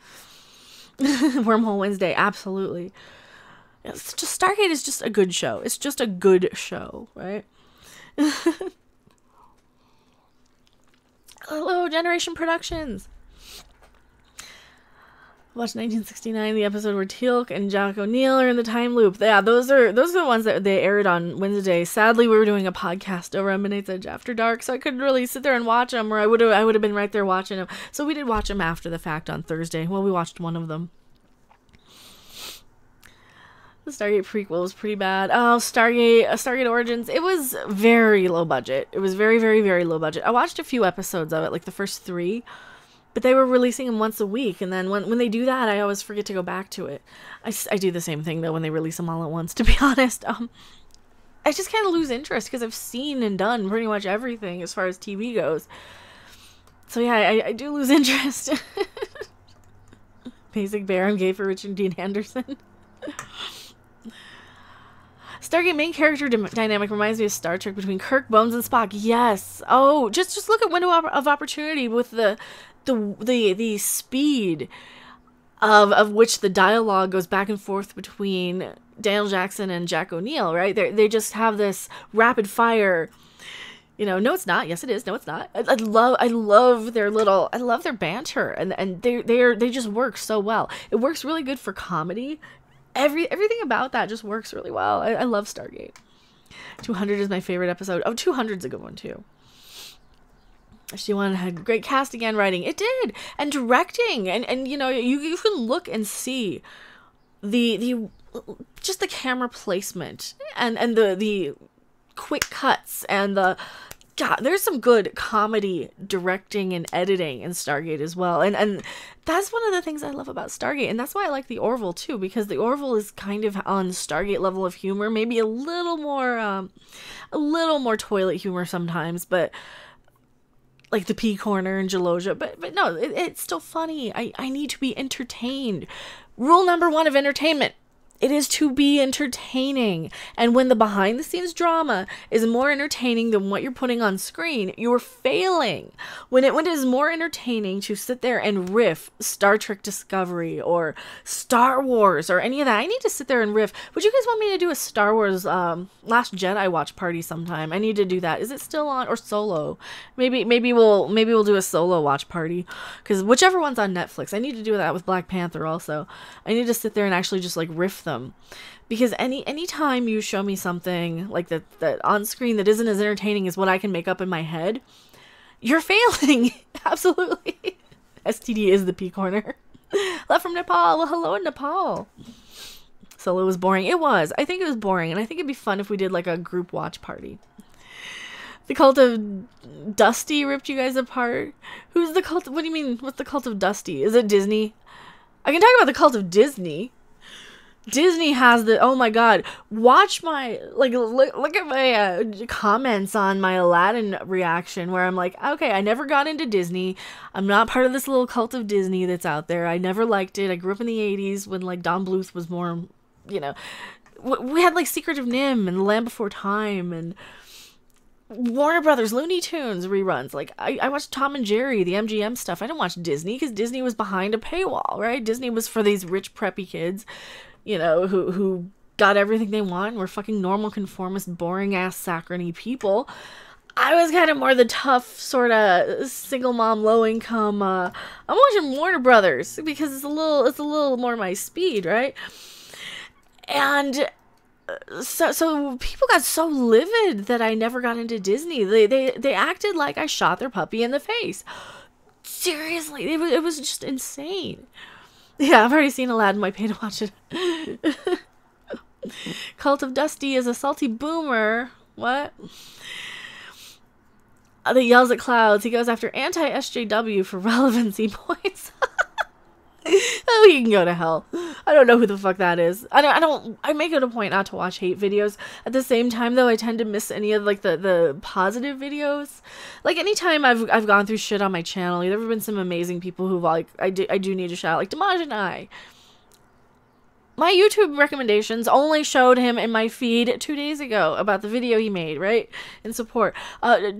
Speaker 1: Wormhole Wednesday, absolutely. It's just Stargate is just a good show. It's just a good show, right? Hello, Generation Productions. Watched 1969, the episode where Teal'c and Jack O'Neill are in the time loop. Yeah, those are the ones that they aired on Wednesday. Sadly, we were doing a podcast over on Midnight's Edge After Dark, so I couldn't really sit there and watch them, or I would have been right there watching them. So we did watch them after the fact on Thursday. Well, we watched one of them. The Stargate prequel was pretty bad. Oh, Stargate Origins. It was very low budget. It was very, very, very low budget. I watched a few episodes of it, like the first 3. But they were releasing them once a week, and then when they do that, I always forget to go back to it. I do the same thing, though, when they release them all at once, to be honest. I just kind of lose interest, because I've seen and done pretty much everything as far as TV goes. So yeah, I do lose interest. Basic Bear, I'm gay for Richard Dean Anderson. Stargate main character dynamic reminds me of Star Trek between Kirk, Bones, and Spock. Yes. Oh, just look at Window of Opportunity with the speed of which the dialogue goes back and forth between Daniel Jackson and Jack O'Neill, right? They just have this rapid fire, no it's not, yes it is, no it's not. I love their banter, and they just work so well. It works really good for comedy. Everything about that just works really well. I love Stargate. 200 is my favorite episode. Oh, 200's a good one too. She had great casting and writing. It did. And directing. And you can look and see the just the camera placement and the quick cuts and God, there's some good comedy directing and editing in Stargate as well. And that's one of the things I love about Stargate. And that's why I like the Orville too, because the Orville is kind of on Stargate level of humor, maybe a little more toilet humor sometimes, but like the P Corner and Jaloja, but no, it's still funny. I need to be entertained. Rule number 1 of entertainment. It is to be entertaining. And when the behind the scenes drama is more entertaining than what you're putting on screen, you're failing. When it is more entertaining to sit there and riff Star Trek Discovery or Star Wars or any of that, I need to sit there and riff. Would you guys want me to do a Star Wars Last Jedi watch party sometime? I need to do that. Is it still on, or Solo? Maybe we'll do a Solo watch party, because whichever one's on Netflix. I need to do that with Black Panther also. I need to sit there and actually just like riff them, because any time you show me something like that on screen that isn't as entertaining as what I can make up in my head, you're failing. Absolutely. STD is the P Corner. Love from Nepal. Well, hello in Nepal. Solo was boring. It was. I think it was boring, and I think it'd be fun if we did like a group watch party. The Cult of Dusty ripped you guys apart. Who's the cult? What do you mean? What's the Cult of Dusty? Is it Disney? I can talk about the Cult of Disney. Disney has oh my god, watch my, look at my comments on my Aladdin reaction, where I'm like, okay, I never got into Disney. I'm not part of this little cult of Disney that's out there. I never liked it. I grew up in the 80s when like Don Bluth was more, we had like Secret of Nim and The Land Before Time and Warner Brothers, Looney Tunes reruns. Like, I watched Tom and Jerry, the MGM stuff. I didn't watch Disney because Disney was behind a paywall, right? Disney was for these rich, preppy kids, who got everything they want and were fucking normal, conformist, boring-ass, saccharine people. I was kind of more the tough, sort of single mom, low-income, I'm watching Warner Brothers because it's a little more my speed, right? And so people got so livid that I never got into Disney. They acted like I shot their puppy in the face. Seriously, it was just insane. Yeah, I've already seen Aladdin. I paid to watch it. Cult of Dusty is a salty boomer. What? that yells at clouds. He goes after anti-SJW for relevancy points. Oh, he can go to hell. I don't know who the fuck that is. I make it a point not to watch hate videos. At the same time, though, I tend to miss any of, like, the positive videos. Like, anytime I've gone through shit on my channel, there have been some amazing people who, like, I do need to shout out, like, Damaj and I. My YouTube recommendations only showed him in my feed 2 days ago about the video he made, right? In support.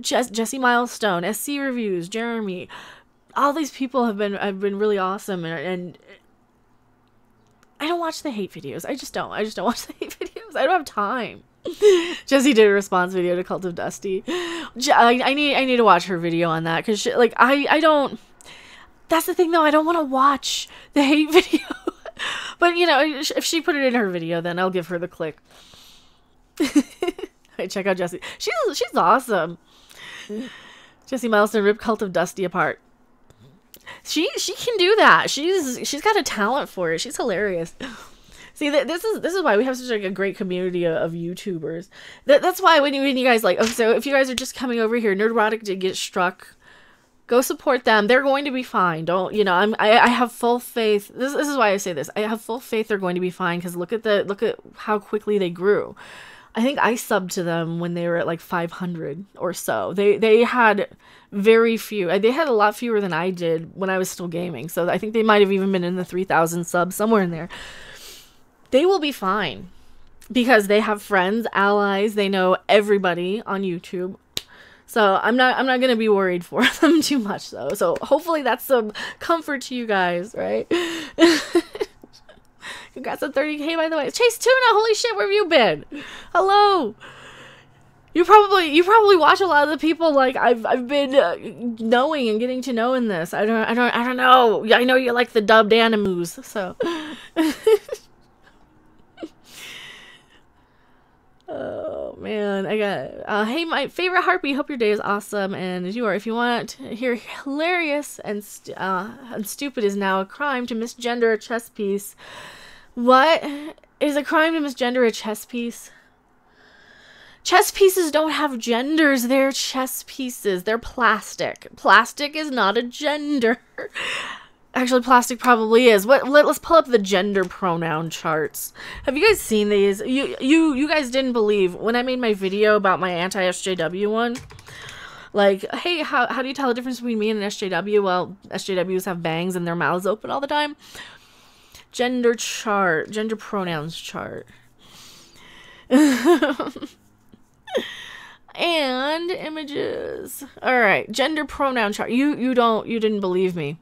Speaker 1: Jesse Milestone, SC Reviews, Jeremy. All these people have been really awesome, and I don't watch the hate videos. I just don't watch the hate videos. I don't have time. Jessie did a response video to Cult of Dusty. I need to watch her video on that, because like I don't. That's the thing, though. I don't want to watch the hate video. But you know, if she put it in her video, then I'll give her the click. Right, check out Jessie. She's awesome. Jessie Milestone ripped Cult of Dusty apart. She can do that. She's got a talent for it. She's hilarious. See, this is why we have such like a great community of YouTubers. That's why when you guys like, okay, so if you guys are just coming over here, Nerdrotic did get struck. Go support them. They're going to be fine. Don't, you know, I have full faith. This is why I say this. I have full faith they're going to be fine, because look at how quickly they grew. I think I subbed to them when they were at like 500 or so. They had very few. They had a lot fewer than I did when I was still gaming. So I think they might have even been in the 3,000 subs, somewhere in there. They will be fine because they have friends, allies. They know everybody on YouTube. So I'm not going to be worried for them too much, though. So hopefully that's some comfort to you guys, right? Congrats on 30K, by the way. Chase Tuna, holy shit, where have you been? Hello. You probably watch a lot of the people like I've been knowing and getting to know in this. I don't know. I know you like the dubbed animus, so. Oh man, I got hey, my favorite harpy, hope your day is awesome and as you are. If you want to hear hilarious and stupid is now a crime to misgender a chess piece. What is a crime to misgender a chess piece? Chess pieces don't have genders. They're chess pieces. They're plastic. Plastic is not a gender. Actually, plastic probably is. Let's pull up the gender pronoun charts. Have you guys seen these? You guys didn't believe when I made my video about my anti-SJW one. Like, hey, how do you tell the difference between me and an SJW? Well, SJWs have bangs and their mouths open all the time. Gender chart. Gender pronouns chart. And images. All right, gender pronoun chart. You didn't believe me.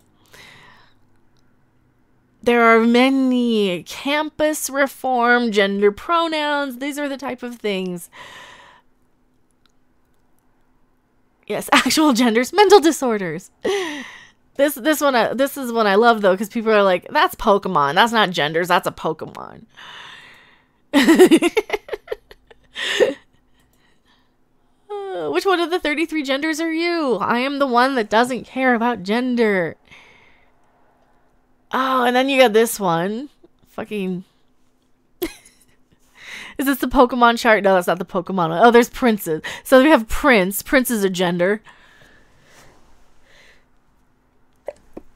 Speaker 1: There are many campus reform, gender pronouns. These are the type of things. Yes, actual genders, mental disorders. This is one I love though, because people are like, that's Pokemon. That's not genders. That's a Pokemon. Which one of the 33 genders are you? I am the one that doesn't care about gender. Oh, and then you got this one. Fucking. Is this the Pokemon chart? No, that's not the Pokemon one. Oh, there's princes. So we have Prince. Prince is a gender.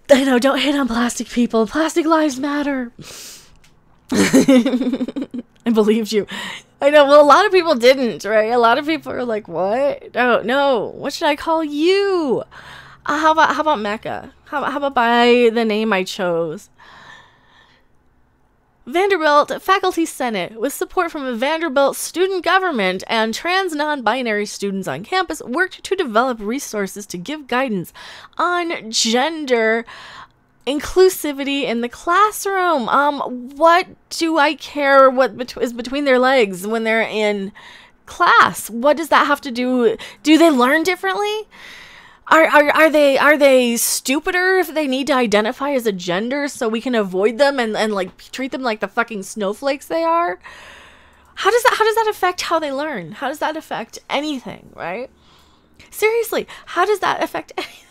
Speaker 1: I know, don't hate on plastic people. Plastic lives matter. I believed you. I know, well, a lot of people didn't, right? A lot of people are like, what? Oh, no. What should I call you? How about Mecha? How about by the name I chose? Vanderbilt Faculty Senate, with support from a Vanderbilt student government and trans non-binary students on campus, worked to develop resources to give guidance on gender inclusivity in the classroom. What do I care what is between their legs when they're in class? What does that have to do? Do they learn differently? Are they stupider if they need to identify as a gender so we can avoid them and like treat them like the fucking snowflakes they are? How does that affect how they learn? How does that affect anything, right? Seriously, how does that affect anything?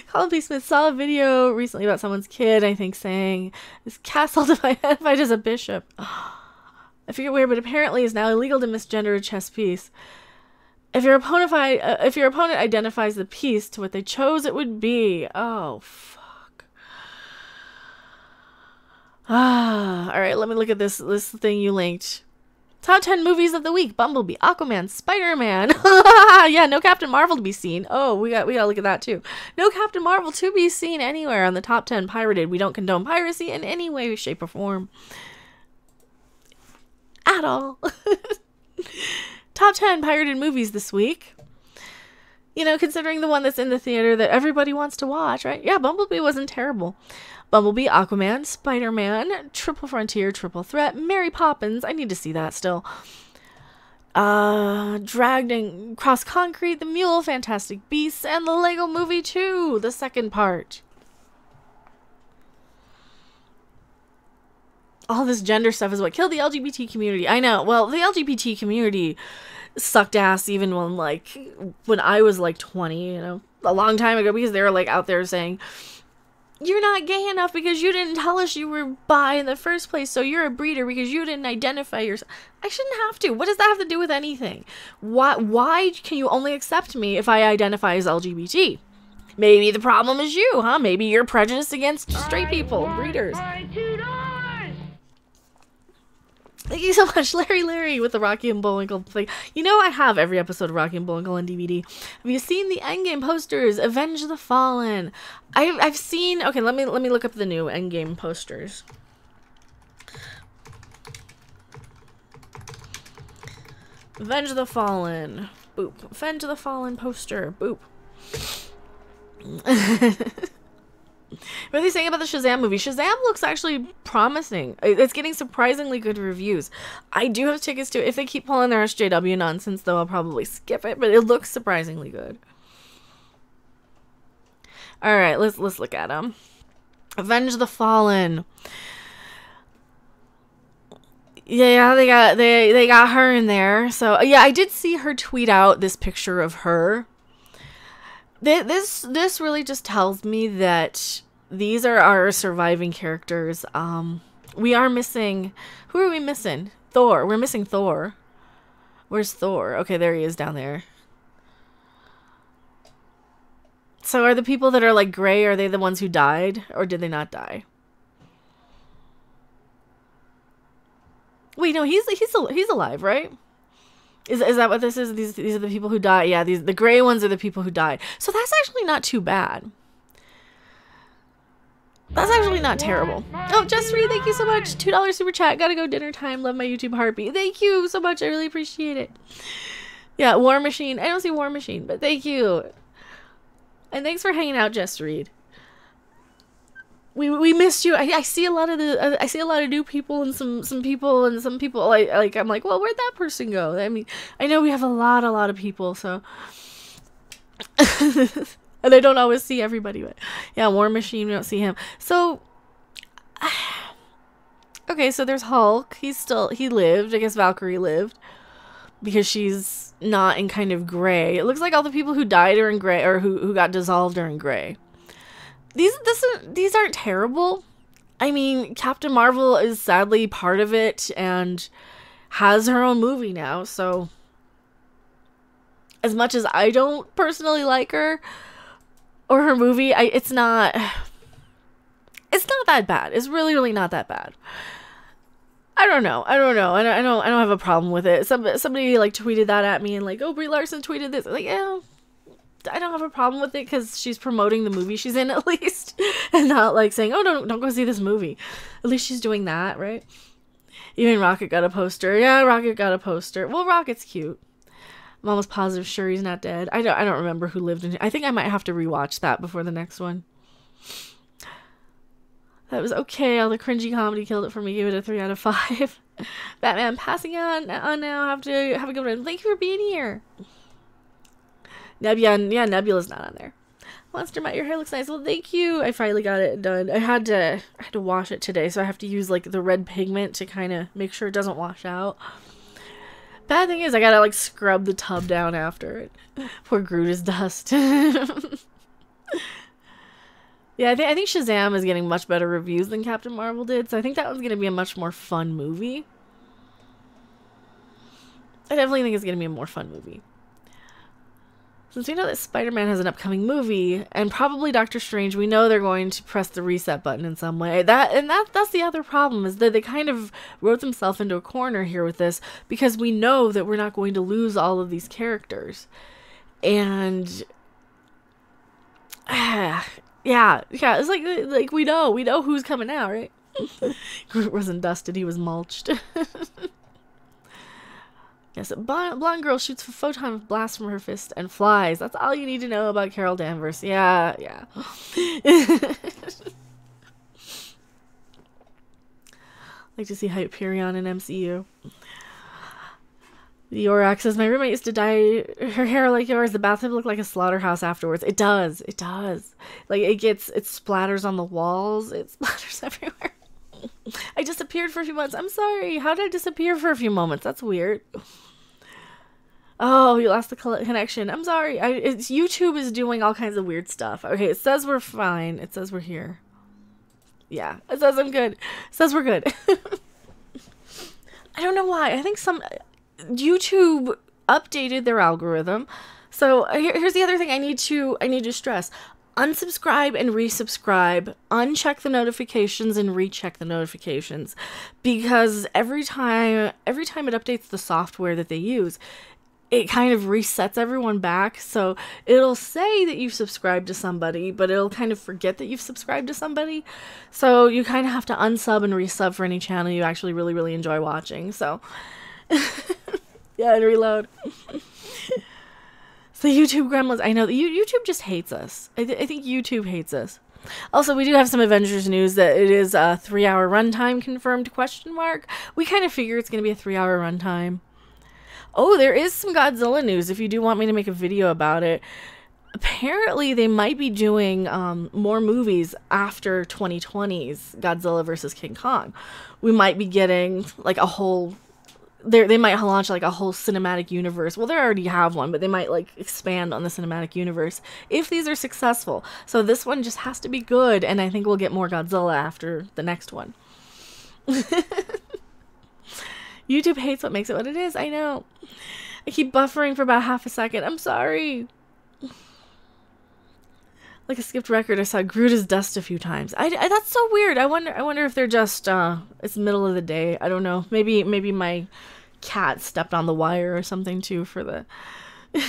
Speaker 1: Colin P. Smith saw a video recently about someone's kid, I think, saying, "Is castle identified as a bishop?" I forget where, but apparently it's now illegal to misgender a chess piece. If your opponent identifies the piece to what they chose, it would be. Oh, fuck. All right, let me look at this thing you linked. Top 10 movies of the week: Bumblebee, Aquaman, Spider-Man. Yeah, no Captain Marvel to be seen. Oh, we got to look at that too. No Captain Marvel to be seen anywhere on the top 10 pirated. We don't condone piracy in any way, shape, or form. At all. Top 10 pirated movies this week. You know, considering the one that's in the theater that everybody wants to watch, right? Yeah, Bumblebee wasn't terrible. Bumblebee, Aquaman, Spider-Man, Triple Frontier, Triple Threat, Mary Poppins. I need to see that still. Dragged Across Concrete, The Mule, Fantastic Beasts, and the Lego Movie 2, the second part. All this gender stuff is what killed the LGBT community. I know. Well, the LGBT community sucked ass even when I was like 20, you know, a long time ago, because they were like out there saying, you're not gay enough because you didn't tell us you were bi in the first place, so you're a breeder because you didn't identify yourself. I shouldn't have to. What does that have to do with anything? Why can you only accept me if I identify as LGBT? Maybe the problem is you, huh? Maybe you're prejudiced against straight people, breeders. Thank you so much, Larry, with the Rocky and Bullwinkle thing. You know, I have every episode of Rocky and Bullwinkle on DVD. Have you seen the Endgame posters? Avenge the Fallen. I've seen. Okay, let me look up the new Endgame posters. Avenge the Fallen. Boop. Avenge the Fallen poster. Boop. What are they saying about the Shazam movie? Shazam looks actually promising. It's getting surprisingly good reviews. I do have tickets to it. If they keep pulling their SJW nonsense, though, I'll probably skip it. But it looks surprisingly good. All right, let's look at them. Avenge the Fallen. Yeah, they got her in there. So yeah, I did see her tweet out this picture of her. This really just tells me that these are our surviving characters. We are missing... Who are we missing? Thor. We're missing Thor. Where's Thor? Okay, there he is down there. So are the people that are like gray, are they the ones who died? Or did they not die? Wait, no, he's alive, right? Is that what this is? These are the people who die. Yeah, the gray ones are the people who died. So that's actually not too bad. That's actually not terrible. Oh, Just Reed, thank you so much. $2 super chat. Gotta go dinner time. Love my YouTube heartbeat. Thank you so much. I really appreciate it. Yeah, War Machine. I don't see War Machine, but thank you. And thanks for hanging out, Just Reed. We missed you. I see a lot of new people and some people like I'm like, well, where'd that person go? I mean, I know we have a lot of people, so and I don't always see everybody, but yeah, War Machine, we don't see him. So okay, so there's Hulk. He lived. I guess Valkyrie lived because she's not in kind of gray. It looks like all the people who died are in gray, or who got dissolved are in gray. These aren't terrible. I mean, Captain Marvel is sadly part of it and has her own movie now, so as much as I don't personally like her or her movie, it's not that bad. It's really not that bad. I don't know. I don't have a problem with it. Somebody like tweeted that at me and like, oh, Brie Larson tweeted this. Like, yeah, I don't have a problem with it because she's promoting the movie she's in at least, and not like saying, oh, don't go see this movie. At least she's doing that, right? Even Rocket got a poster. Yeah, Rocket got a poster. Well, Rocket's cute. I'm almost positive Shuri's not dead. I don't remember who lived in it. I think I might have to rewatch that before the next one. That was okay. All the cringy comedy killed it for me. Give it a 3 out of 5. Batman passing on now. Have a good one. Thank you for being here. Nebula's not on there. Monster Mutt, your hair looks nice. Well, thank you. I finally got it done. I had to wash it today, so I have to use like the red pigment to kind of make sure it doesn't wash out. Bad thing is I gotta like scrub the tub down after it. Poor Groot is dust. Yeah, I think Shazam is getting much better reviews than Captain Marvel did, so I think that one's gonna be a much more fun movie. I definitely think it's gonna be a more fun movie. Since we know that Spider-Man has an upcoming movie, and probably Doctor Strange, we know they're going to press the reset button in some way. That's the other problem, is that they kind of wrote themselves into a corner here with this, because we know that we're not going to lose all of these characters. And yeah, it's like we know who's coming out, right? Groot wasn't dusted, he was mulched. Yes, a blonde girl shoots a photon of blast from her fist and flies. That's all you need to know about Carol Danvers. Yeah. Like to see Hyperion in MCU. The Yorak says, my roommate used to dye her hair like yours. The bathtub looked like a slaughterhouse afterwards. It does. Like, it splatters on the walls. It splatters everywhere. I disappeared for a few months. I'm sorry. How did I disappear for a few moments? That's weird. Oh, you lost the connection. I'm sorry. YouTube is doing all kinds of weird stuff. Okay, it says we're fine. It says we're here. Yeah, it says I'm good. It says we're good. I don't know why. I think YouTube updated their algorithm. So here's the other thing I need to stress. Unsubscribe and resubscribe, uncheck the notifications and recheck the notifications, because every time it updates the software that they use, it kind of resets everyone back. So it'll say that you've subscribed to somebody, but it'll kind of forget that you've subscribed to somebody. So you kind of have to unsub and resub for any channel you actually really, really enjoy watching. So yeah, and reload. The YouTube gremlins. I know YouTube just hates us. I think YouTube hates us. Also, we do have some Avengers news that it is a 3-hour runtime confirmed ? We kind of figure it's going to be a 3-hour runtime. Oh, there is some Godzilla news if you do want me to make a video about it. Apparently, they might be doing more movies after 2020's Godzilla vs. King Kong. We might be getting like a whole... They might launch like a whole cinematic universe. Well, they already have one, but they might like expand on the cinematic universe if these are successful. So this one just has to be good, and I think we'll get more Godzilla after the next one. YouTube hates what makes it what it is. I know. I keep buffering for about half a second. I'm sorry. Like a skipped record, I saw Groot as dust a few times. That's so weird. I wonder if they're just it's middle of the day. I don't know. Maybe my cat stepped on the wire or something too for the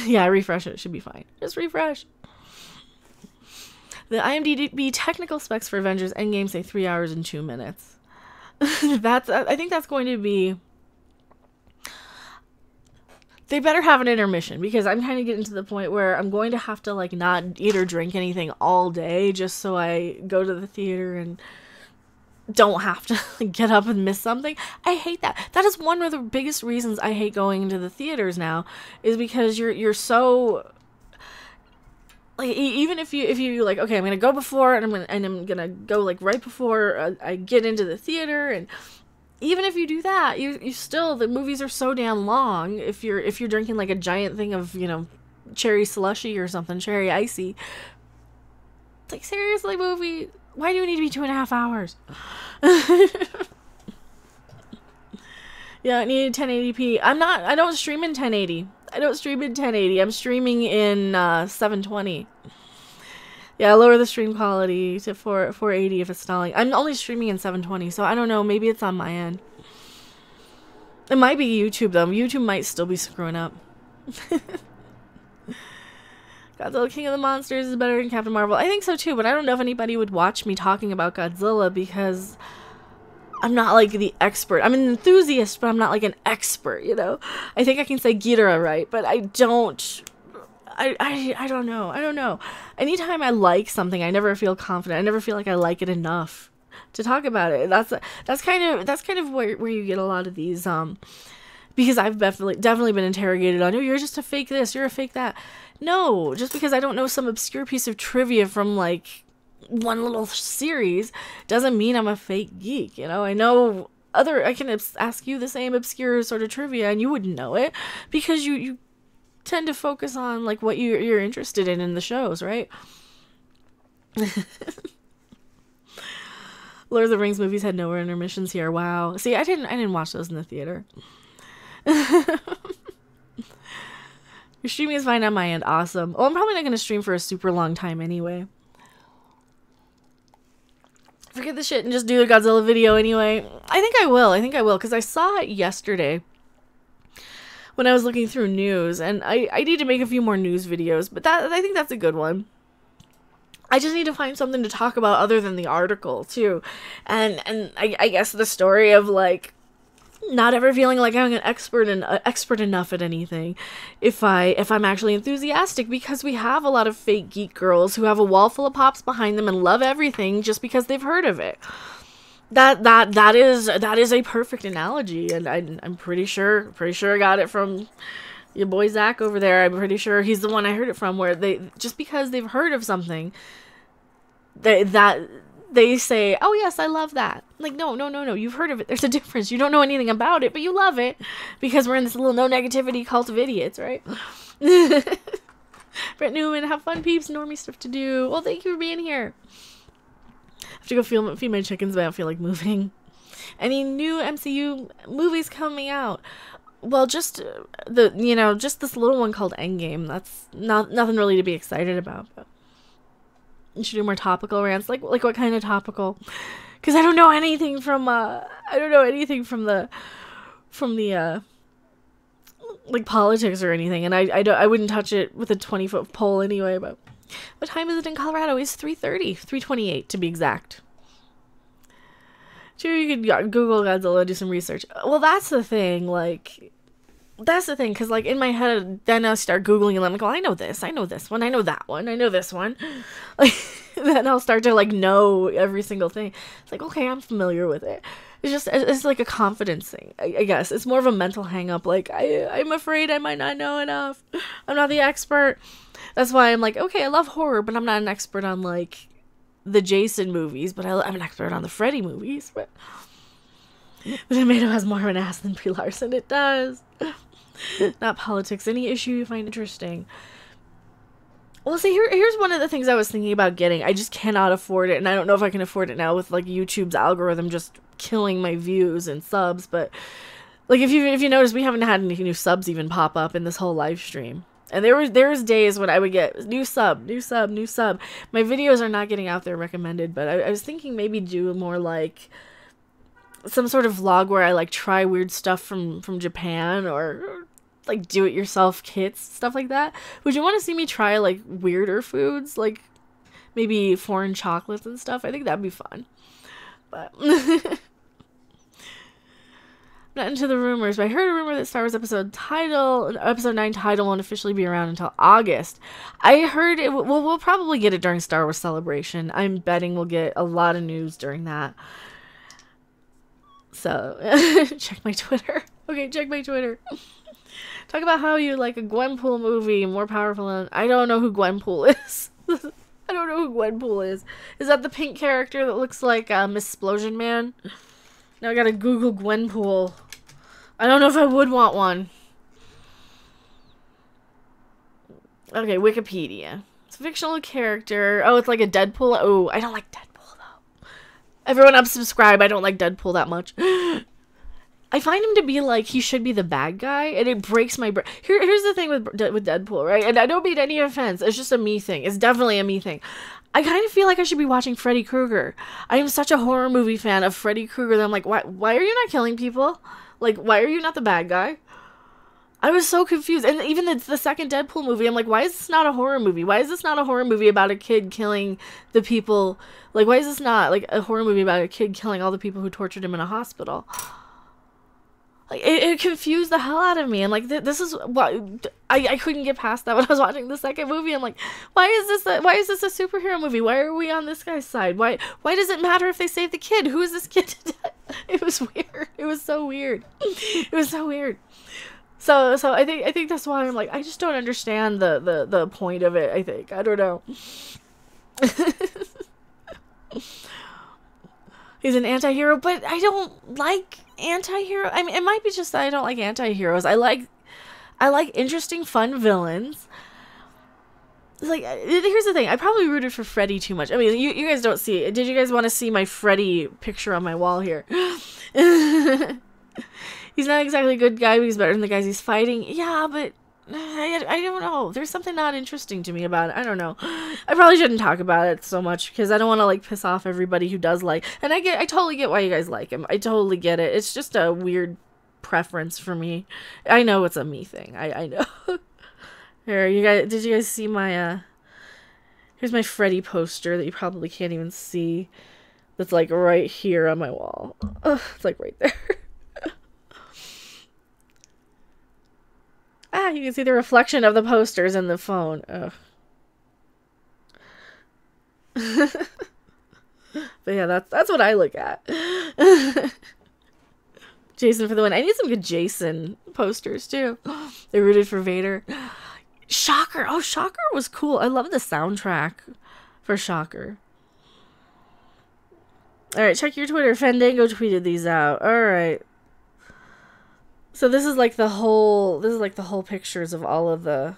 Speaker 1: yeah, refresh it. It should be fine. Just refresh. The IMDb technical specs for Avengers Endgame say 3 hours and 2 minutes. I think that's going to be... They better have an intermission, because I'm kind of getting to the point where I'm going to have to like not eat or drink anything all day just so I go to the theater and don't have to like, get up and miss something. I hate that. That is one of the biggest reasons I hate going to the theaters now, is because you're so like, even if you like, okay, I'm gonna go before and I'm gonna go like right before I get into the theater, and even if you do that, you still, the movies are so damn long. If you're drinking like a giant thing of, you know, cherry slushy or something, cherry icy. Like, seriously, movie, why do you need to be 2.5 hours? Yeah, I need 1080p. I don't stream in 1080. I'm streaming in 720. Yeah, lower the stream quality to 480 if it's stalling. I'm only streaming in 720, so I don't know. Maybe it's on my end. It might be YouTube, though. YouTube might still be screwing up. Godzilla King of the Monsters is better than Captain Marvel. I think so, too, but I don't know if anybody would watch me talking about Godzilla, because I'm not, like, the expert. I'm an enthusiast, but I'm not, like, an expert, you know? I think I can say Ghidorah right, but I don't... I don't know. I don't know. Anytime I like something, I never feel confident. I never feel like I like it enough to talk about it. That's kind of where you get a lot of these because I've definitely been interrogated on, oh, you're just a fake this, you're a fake that. No, just because I don't know some obscure piece of trivia from like one little series doesn't mean I'm a fake geek, you know? I know I can ask you the same obscure sort of trivia and you wouldn't know it, because you tend to focus on like what you're interested in the shows, right? Lord of the Rings movies had no intermissions here. Wow. See, I didn't watch those in the theater. Your streaming is fine on my end. Awesome. Oh, I'm probably not going to stream for a super long time anyway. Forget the shit and just do the Godzilla video anyway. I think I will, because I saw it yesterday when I was looking through news, and I need to make a few more news videos, but I think that's a good one. I just need to find something to talk about other than the article, too. And I guess the story of, like, not ever feeling like I'm an expert enough at anything if I'm actually enthusiastic, because we have a lot of fake geek girls who have a wall full of pops behind them and love everything just because they've heard of it. That is a perfect analogy, and I'm pretty sure I got it from your boy Zach over there. I'm pretty sure he's the one I heard it from, where they, just because they've heard of something, they say, oh yes, I love that. Like, no, you've heard of it. There's a difference. You don't know anything about it, but you love it, because we're in this little no negativity cult of idiots, right? Brett Newman, have fun, peeps. Normie stuff to do. Well, thank you for being here. I have to go feed my chickens, but I don't feel like moving. Any new MCU movies coming out? Well, just just this little one called Endgame. That's nothing really to be excited about. But you should do more topical rants. Like what kind of topical? Because I don't know anything from the like politics or anything, and I wouldn't touch it with a 20-foot pole anyway. But what time is it in Colorado? It's 3:30, 3:28 to be exact. Sure, you could Google Godzilla, do some research. Well, that's the thing, because, like, in my head, then I'll start Googling, and I'm like, well, I know this one, I know that one, I know this one. Like, then I'll start to, like, know every single thing. It's like, okay, I'm familiar with it. It's like a confidence thing, I guess. It's more of a mental hang-up, like, I'm afraid I might not know enough. I'm not the expert. That's why I'm like, okay, I love horror, but I'm not an expert on, like, the Jason movies, but I'm an expert on the Freddy movies. But Tomato has more of an ass than Brie Larson. It does. Not politics. Any issue you find interesting? Well, see, here's one of the things I was thinking about getting. I just cannot afford it, and I don't know if I can afford it now with, like, YouTube's algorithm just killing my views and subs. But, like, if you notice, we haven't had any new subs even pop up in this whole live stream. And there was days when I would get new sub. My videos are not getting out there recommended, but I was thinking maybe do more like some sort of vlog where I, like, try weird stuff from Japan, or like do it yourself kits, stuff like that. Would you want to see me try, like, weirder foods, like maybe foreign chocolates and stuff? I think that'd be fun. But not into the rumors, but I heard a rumor that Star Wars episode 9 title won't officially be around until August. I heard it. We'll probably get it during Star Wars Celebration. I'm betting we'll get a lot of news during that. So check my Twitter. Okay, check my Twitter. Talk about how you like a Gwenpool movie more powerful than... I don't know who Gwenpool is. I don't know who Gwenpool is. Is that the pink character that looks like Miss Explosion Man? Now I gotta Google Gwenpool. I don't know if I would want one. Okay, Wikipedia. It's a fictional character. Oh, it's like a Deadpool. Oh, I don't like Deadpool, though. Everyone unsubscribe. I don't like Deadpool that much. I find him to be like, he should be the bad guy, and it breaks my brain. Here's the thing with Deadpool, right? And I don't mean any offense. It's just a me thing. It's definitely a me thing. I kind of feel like I should be watching Freddy Krueger. I am such a horror movie fan of Freddy Krueger that I'm like, why are you not killing people? Like, why are you not the bad guy? I was so confused. And even the second Deadpool movie, I'm like, why is this not a horror movie? Why is this not a horror movie about a kid killing the people? Like, why is this not, like, a horror movie about a kid killing all the people who tortured him in a hospital? Like, it confused the hell out of me. And, like, this is what... I couldn't get past that when I was watching the second movie. I'm like, why is this a superhero movie? Why are we on this guy's side? Why does it matter if they save the kid? Who is this kid? It was weird. It was so weird. It was so weird. So I think that's why I'm like, I just don't understand the point of it, I think. I don't know. He's an anti-hero, but I don't like anti-hero. I mean, it might be just that I don't like anti-heroes. I like interesting, fun villains. Like, here's the thing. I probably rooted for Freddy too much. I mean, you guys don't see it. Did you guys want to see my Freddy picture on my wall here? He's not exactly a good guy, but he's better than the guys he's fighting. Yeah, but I don't know. There's something not interesting to me about it. I don't know. I probably shouldn't talk about it so much because I don't want to like piss off everybody who does like. And I totally get why you guys like him. I totally get it. It's just a weird preference for me. I know it's a me thing. I know. Here, you guys. Did you guys see my? Here's my Freddy poster that you probably can't even see. That's like right here on my wall. Ugh, it's like right there. Ah, you can see the reflection of the posters in the phone. Ugh. But yeah, that's what I look at. Jason for the win. I need some good Jason posters too. They rooted for Vader. Shocker. Oh, Shocker was cool. I love the soundtrack for Shocker. Alright, check your Twitter. Fandango tweeted these out. Alright. So this is like the whole pictures of all of the.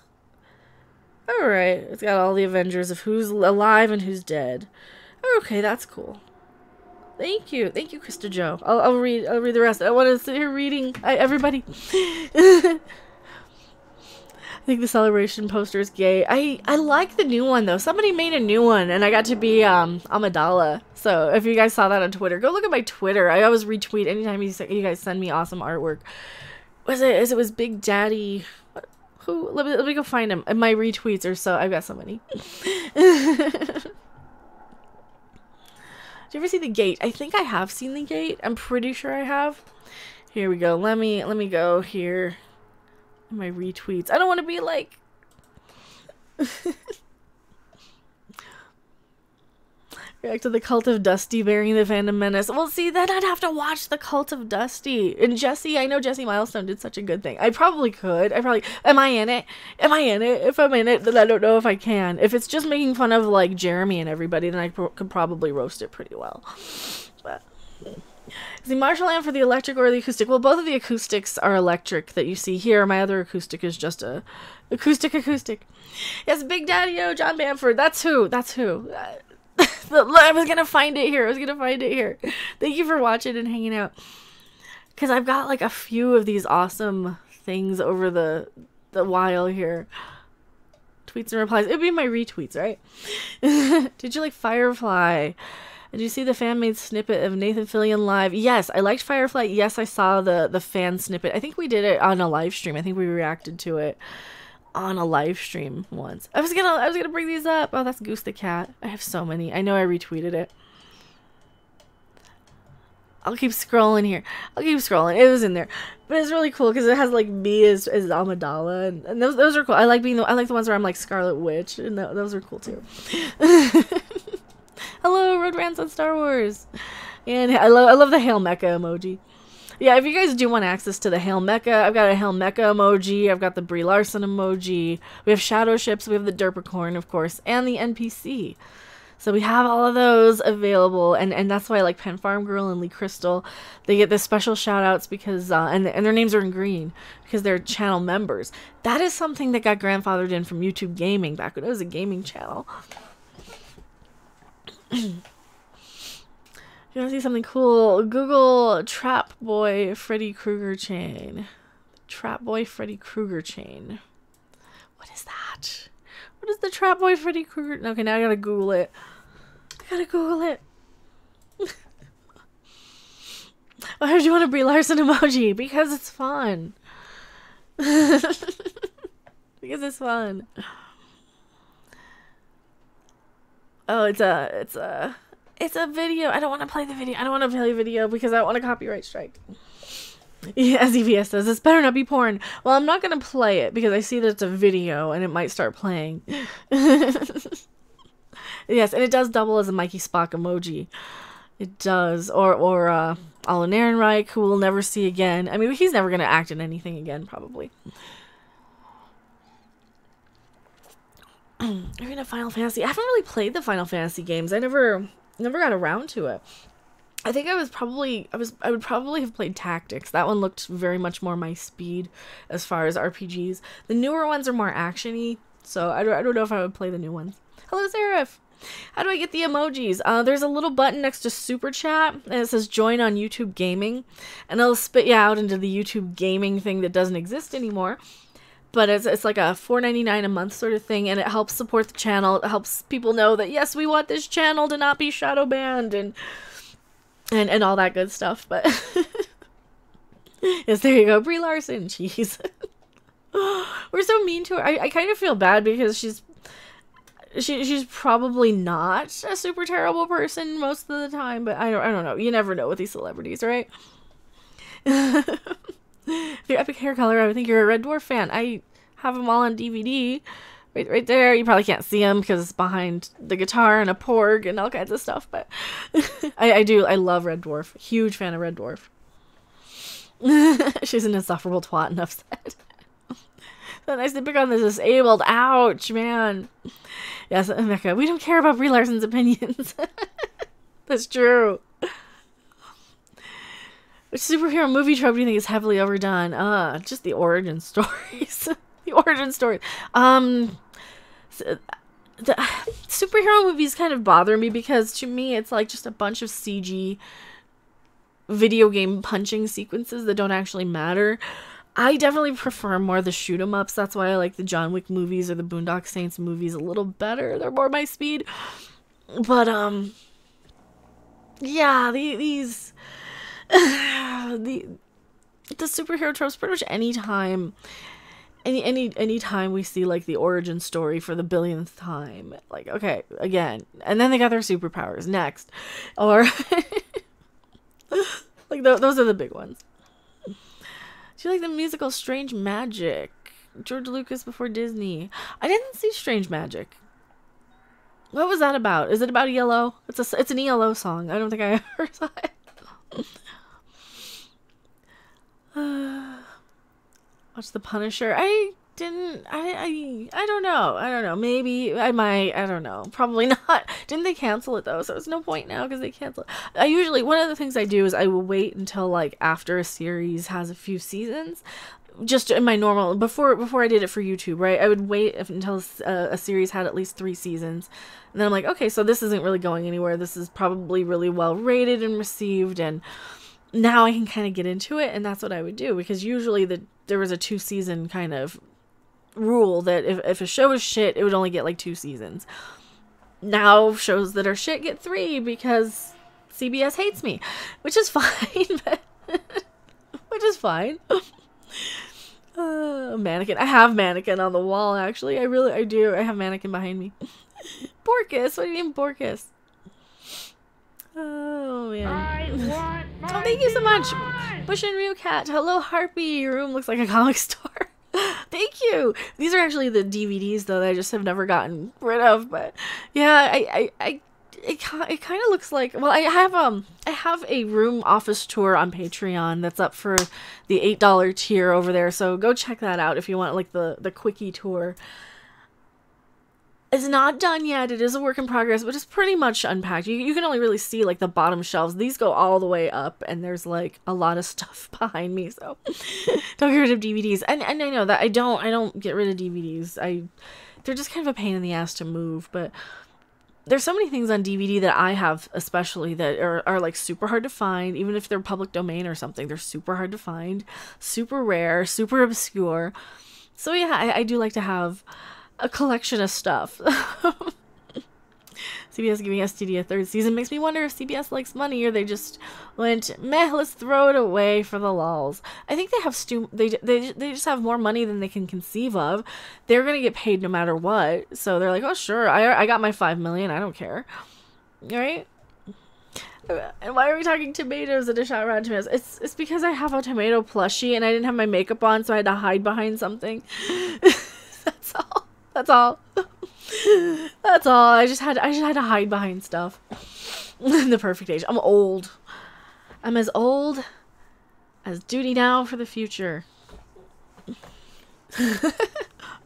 Speaker 1: Alright. It's got all the Avengers of who's alive and who's dead. Okay, that's cool. Thank you. Thank you, Krista Joe. I'll read the rest. I want to sit here reading everybody. I think the celebration poster is gay. I like the new one though. Somebody made a new one and I got to be Amidala. So if you guys saw that on Twitter, go look at my Twitter. I always retweet anytime you guys send me awesome artwork. It was Big Daddy. Who? Let me go find him. And my retweets are so I've got so many. Did you ever see The Gate? I think I have seen The Gate. I'm pretty sure I have. Here we go. Let me go here. My retweets. I don't want to be like back to the Cult of Dusty bearing the Phantom Menace. Well, see, then I'd have to watch the Cult of Dusty. And Jesse, I know Jesse Milestone did such a good thing. I probably could. Am I in it? Am I in it? If I'm in it, then I don't know if I can. If it's just making fun of like Jeremy and everybody, then I could probably roast it pretty well. But is the Marshall amp for the electric or the acoustic? Well, both of the acoustics are electric that you see here. My other acoustic is just a acoustic. Yes, Big Daddy-O, John Bamford. That's who. I was gonna find it here. Thank you for watching and hanging out. Because I've got like a few of these awesome things over the while here. Tweets and replies. It'd be my retweets, right? Did you like Firefly? Did you see the fan-made snippet of Nathan Fillion live? Yes, I liked Firefly. Yes, I saw the fan snippet. I think we did it on a live stream. I think we reacted to it on a live stream once. I was gonna bring these up. Oh, that's Goose the Cat. I have so many. I know I retweeted it. I'll keep scrolling here. It was in there. But it's really cool because it has like me as Amidala and those are cool. I like the ones where I'm like Scarlet Witch and those are cool too. Hello, Road Rants on Star Wars. And I love the Hail Mecha emoji. Yeah, if you guys do want access to the Hail Mecha, I've got a Hail Mecha emoji. I've got the Brie Larson emoji. We have Shadow Ships. We have the Derpicorn, of course, and the NPC. So we have all of those available, and that's why I like Pen Farm Girl and Lee Crystal. They get the special shout-outs because, and their names are in green because they're channel members. That is something that got grandfathered in from YouTube Gaming back when it was a gaming channel. You want to see something cool? Google Trap Boy Freddy Krueger chain. Trap Boy Freddy Krueger chain. What is that? What is the Trap Boy Freddy Krueger? Okay, now I gotta Google it. Why would you want a Brie Larson emoji? Because it's fun. Because it's fun. Oh, it's a video. I don't want to play the video. I don't want to play the video because I want a copyright strike. Yeah, as EVS says, this better not be porn. Well, I'm not going to play it because I see that it's a video and it might start playing. Yes, and it does double as a Mikey Spock emoji. It does. Or Alan Ehrenreich, who we'll never see again. I mean, he's never going to act in anything again, probably. Even a Final Fantasy. I haven't really played the Final Fantasy games. I never got around to it. I think I would probably have played Tactics. That one looked very much more my speed as far as RPGs. The newer ones are more action-y, so I don't know if I would play the new ones. Hello, Seraph! How do I get the emojis? There's a little button next to Super Chat, and it says Join on YouTube Gaming, and it'll spit you out into the YouTube Gaming thing that doesn't exist anymore. but it's like a $4.99 a month sort of thing, and it helps support the channel. It helps people know that yes, we want this channel to not be shadow banned and all that good stuff. But yes, there you go, Brie Larson. Jeez, we're so mean to her. I kind of feel bad because she's probably not a super terrible person most of the time, but I don't know. You never know with these celebrities, right? If you're Epic Hair Color, I would think you're a Red Dwarf fan. I have them all on DVD. Right there. You probably can't see them because it's behind the guitar and a porg and all kinds of stuff, but I do. I love Red Dwarf. Huge fan of Red Dwarf. She's an insufferable twat, enough said. So nice to pick on the disabled. Ouch, man. Yes, Mecha, we don't care about Brie Larson's opinions. That's true. Which superhero movie trope do you think is heavily overdone? Just the origin stories. The origin story. The superhero movies kind of bother me because to me it's like just a bunch of CG video game punching sequences that don't actually matter. I definitely prefer more the shoot 'em ups. That's why I like the John Wick movies or the Boondock Saints movies a little better. They're more my speed. But yeah, these the superhero tropes pretty much any time we see like the origin story for the billionth time, like, okay, again, and then they got their superpowers next, or like those are the big ones. Do you like the musical Strange Magic? George Lucas before Disney. I didn't see Strange Magic. What was that about? Is it about ELO? It's an ELO song. I don't think I ever saw it. Watch The Punisher. I don't know. Maybe I might. I don't know. Probably not. Didn't they cancel it though? So there's no point now because they canceled it. I usually, one of the things I do is I will wait until like after a series has a few seasons. Just in my normal, before I did it for YouTube, right? I would wait until a series had at least 3 seasons. And then I'm like, okay, so this isn't really going anywhere. This is probably really well rated and received, and now I can kind of get into it, and that's what I would do, because usually there was a 2-season kind of rule that if a show is shit, it would only get like 2 seasons. Now shows that are shit get 3 because CBS hates me, which is fine, but which is fine. Mannequin. I have Mannequin on the wall, actually. I do. I have Mannequin behind me. Borkus. What do you mean, Borkus? Oh, man. Oh, thank you so much. Bush and Ryu Cat. Hello, Harpy. Your room looks like a comic store. Thank you. These are actually the DVDs, though, that I just have never gotten rid of. But, yeah, it kind of looks like, well, I have a room office tour on Patreon that's up for the $8 tier over there, so go check that out if you want like the quickie tour. It's not done yet. It is a work in progress, but it's pretty much unpacked. You can only really see like the bottom shelves. These go all the way up, and there's like a lot of stuff behind me, so don't get rid of DVDs. And I know that I don't get rid of DVDs. They're just kind of a pain in the ass to move, but there's so many things on DVD that I have especially that are like super hard to find, even if they're public domain or something. They're super hard to find, super rare, super obscure. So yeah, I do like to have a collection of stuff. CBS giving STD a 3rd season makes me wonder if CBS likes money or they just went, meh, let's throw it away for the lols. I think they have they just have more money than they can conceive of. They're gonna get paid no matter what, so they're like, oh sure, I got my $5 million, I don't care, right? And why are we talking tomatoes in a shot around tomatoes? It's because I have a tomato plushie and I didn't have my makeup on, so I had to hide behind something. That's all. That's all. That's all. I just had to hide behind stuff. The perfect age. I'm old. I'm as old as duty now for the future.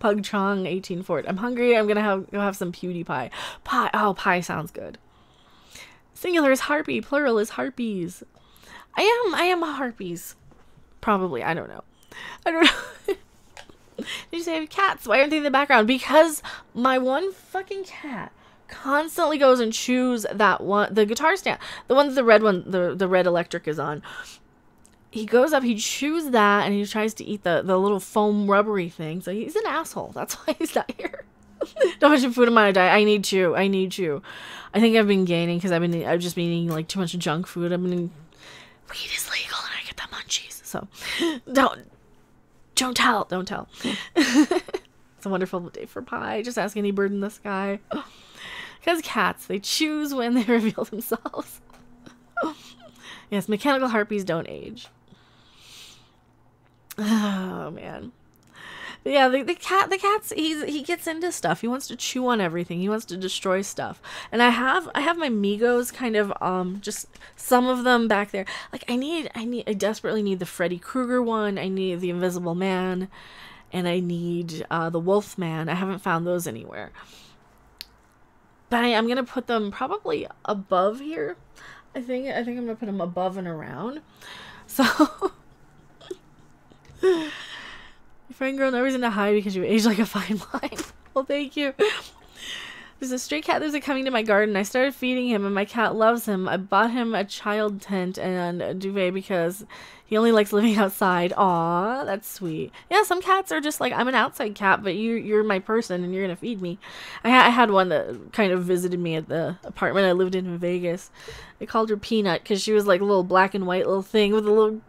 Speaker 1: Pugchong 1840. I'm hungry. I'm gonna go have some PewDiePie. Pie. Oh, pie sounds good. Singular is harpy. Plural is harpies. I am a harpies. Probably. I don't know. Did you say I have cats? Why aren't they in the background? Because my one fucking cat constantly goes and chews that one, the guitar stand, the one that the red electric is on. he goes up, he chews that, and he tries to eat the little foam rubbery thing. So he's an asshole. That's why he's not here. Don't mention food on my diet. I need you. I need you. I think I've been gaining because I've just been eating like too much junk food. Weed is legal and I get the munchies. So don't tell. It's a wonderful day for pie. Just ask any bird in the sky. Because cats, they choose when they reveal themselves. Yes, mechanical harpies don't age. Oh man. But yeah, the cat's he gets into stuff. He wants to chew on everything. He wants to destroy stuff. And I have my Migos kind of just some of them back there. Like I desperately need the Freddy Krueger one. I need the Invisible Man, and I need the Wolf Man. I haven't found those anywhere. But I'm gonna put them probably above here. I think I'm gonna put them above and around. So your friend girl, no reason to hide because you age like a fine wine. Well, thank you. There's a stray cat that's coming to my garden. I started feeding him and my cat loves him. I bought him a child tent and a duvet because he only likes living outside. Aw, that's sweet. Yeah, some cats are just like, I'm an outside cat, but you're my person and you're gonna feed me. I had one that kind of visited me at the apartment I lived in Vegas. I called her Peanut because she was like a little black and white little thing with a little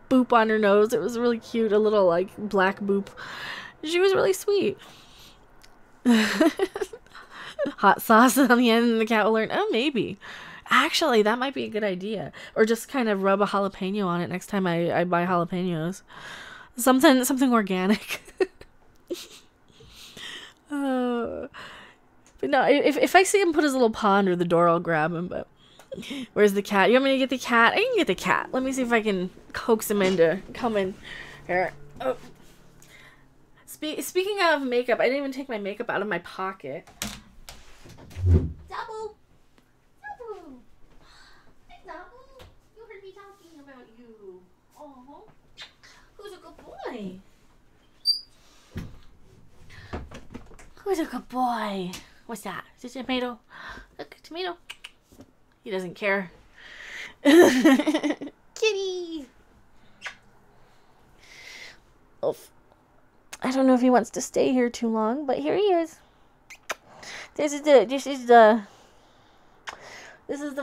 Speaker 1: boop on her nose. It was really cute, a little like black boop. She was really sweet. Hot sauce on the end and the cat will learn. Oh, maybe. Actually, that might be a good idea. Or just kind of rub a jalapeno on it next time I buy jalapenos. Something organic. But no, if I see him put his little paw under the door, I'll grab him, but where's the cat? You want me to get the cat? I can get the cat. Let me see if I can coax him into coming here. Oh. Speaking of makeup, I didn't even take my makeup out of my pocket. Double! Hey, Double! You heard me talking about you. Oh, who's a good boy? Who's a good boy? What's that? Is it a tomato? Look, tomato. He doesn't care. Kitty! Oh, I don't know if he wants to stay here too long, but here he is. This is the